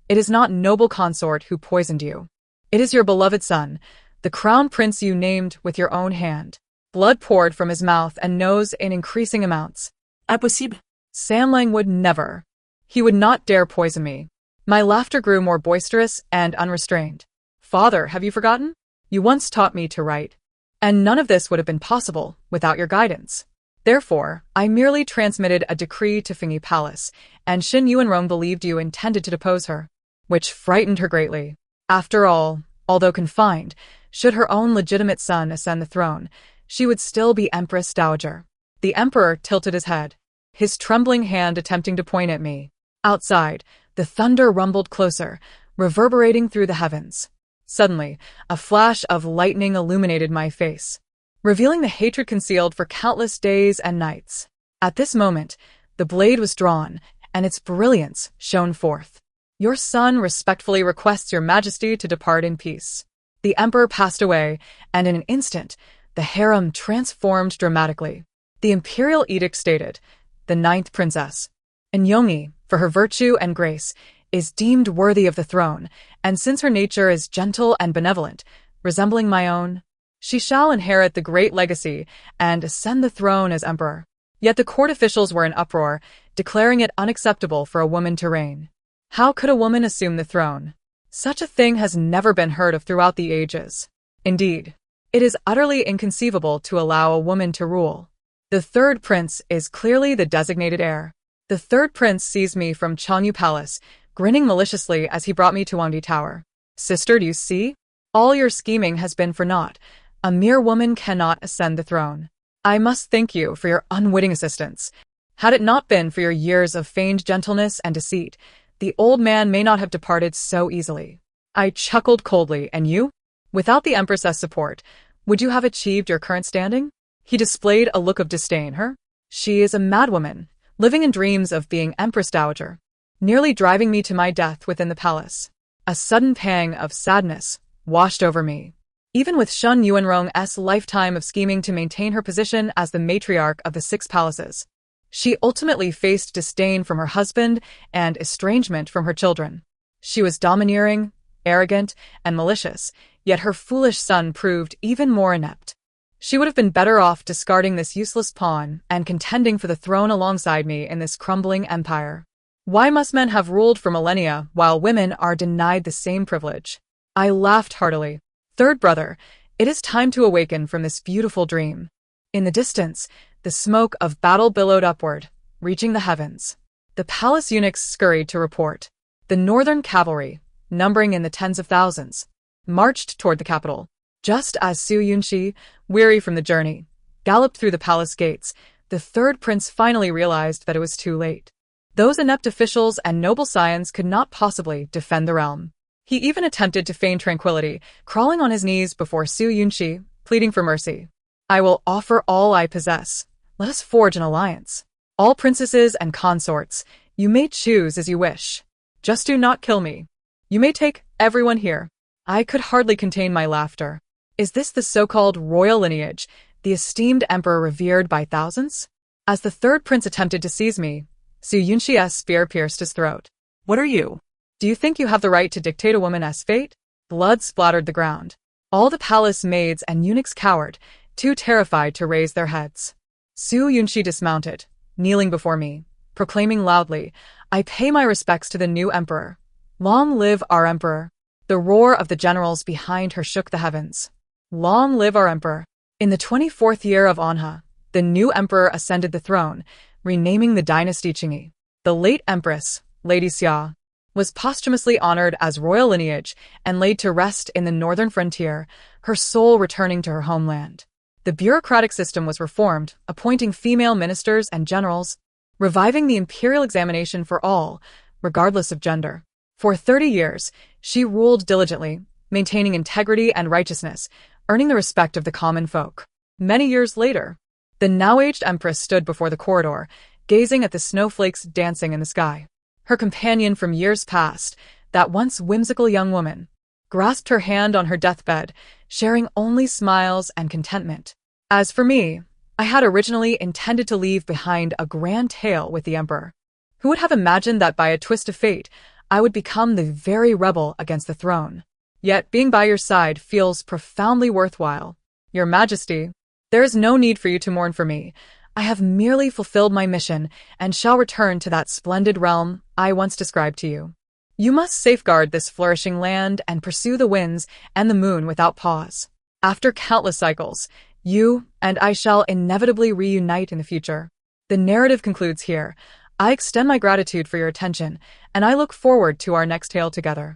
It is not noble consort who poisoned you. It is your beloved son, the crown prince you named with your own hand." Blood poured from his mouth and nose in increasing amounts. Impossible. Samlang would never. He would not dare poison me. My laughter grew more boisterous and unrestrained. "Father, have you forgotten? You once taught me to write. And none of this would have been possible without your guidance. Therefore, I merely transmitted a decree to Fingi Palace, and Xin Yuanrong believed you intended to depose her, which frightened her greatly. After all, although confined, should her own legitimate son ascend the throne, she would still be Empress Dowager." The Emperor tilted his head, his trembling hand attempting to point at me. Outside, the thunder rumbled closer, reverberating through the heavens. Suddenly, a flash of lightning illuminated my face, revealing the hatred concealed for countless days and nights. At this moment, the blade was drawn, and its brilliance shone forth. "Your son respectfully requests your Majesty to depart in peace." The Emperor passed away, and in an instant, the harem transformed dramatically. The imperial edict stated, "The 9th princess, Yongi, for her virtue and grace, is deemed worthy of the throne, and since her nature is gentle and benevolent, resembling my own, she shall inherit the great legacy and ascend the throne as emperor." Yet the court officials were in uproar, declaring it unacceptable for a woman to reign. How could a woman assume the throne? Such a thing has never been heard of throughout the ages. Indeed, it is utterly inconceivable to allow a woman to rule. The 3rd prince is clearly the designated heir. The 3rd prince seized me from Chanyu Palace, grinning maliciously as he brought me to Wangdi Tower. "Sister, do you see? All your scheming has been for naught. A mere woman cannot ascend the throne. I must thank you for your unwitting assistance. Had it not been for your years of feigned gentleness and deceit, the old man may not have departed so easily." I chuckled coldly. "And you? Without the Empress's support, would you have achieved your current standing?" He displayed a look of disdain. "Her? She is a madwoman, living in dreams of being Empress Dowager, nearly driving me to my death within the palace." A sudden pang of sadness washed over me. Even with Shun Yuanrong's lifetime of scheming to maintain her position as the matriarch of the 6 palaces, she ultimately faced disdain from her husband and estrangement from her children. She was domineering, arrogant, and malicious, yet her foolish son proved even more inept. She would have been better off discarding this useless pawn and contending for the throne alongside me in this crumbling empire. Why must men have ruled for millennia while women are denied the same privilege? I laughed heartily. Third brother, it is time to awaken from this beautiful dream. In the distance, the smoke of battle billowed upward, reaching the heavens. The palace eunuchs scurried to report. The northern cavalry, numbering in the tens of thousands, marched toward the capital. Just as Su Yunxi, weary from the journey, galloped through the palace gates, the third prince finally realized that it was too late. Those inept officials and noble scions could not possibly defend the realm. He even attempted to feign tranquility, crawling on his knees before Su Yunxi, pleading for mercy. I will offer all I possess. Let us forge an alliance. All princesses and consorts, you may choose as you wish. Just do not kill me. You may take everyone here. I could hardly contain my laughter. Is this the so-called royal lineage, the esteemed emperor revered by thousands? As the third prince attempted to seize me, Su Yunxi's spear pierced his throat. What are you? Do you think you have the right to dictate a woman's fate? Blood splattered the ground. All the palace maids and eunuchs cowered, too terrified to raise their heads. Su Yunxi dismounted, kneeling before me, proclaiming loudly, I pay my respects to the new emperor. Long live our emperor. The roar of the generals behind her shook the heavens. Long live our emperor. In the 24th year of Anha, the new emperor ascended the throne, renaming the dynasty Qingyi. The late empress, Lady Xia, was posthumously honored as royal lineage and laid to rest in the northern frontier, her soul returning to her homeland. The bureaucratic system was reformed, appointing female ministers and generals, reviving the imperial examination for all, regardless of gender. For 30 years, she ruled diligently, maintaining integrity and righteousness, earning the respect of the common folk. Many years later, the now-aged empress stood before the corridor, gazing at the snowflakes dancing in the sky. Her companion from years past, that once whimsical young woman, grasped her hand on her deathbed, sharing only smiles and contentment. As for me, I had originally intended to leave behind a grand tale with the emperor. Who would have imagined that by a twist of fate, I would become the very rebel against the throne? Yet being by your side feels profoundly worthwhile. Your Majesty, there is no need for you to mourn for me. I have merely fulfilled my mission and shall return to that splendid realm I once described to you. You must safeguard this flourishing land and pursue the winds and the moon without pause. After countless cycles, you and I shall inevitably reunite in the future. The narrative concludes here. I extend my gratitude for your attention, and I look forward to our next tale together.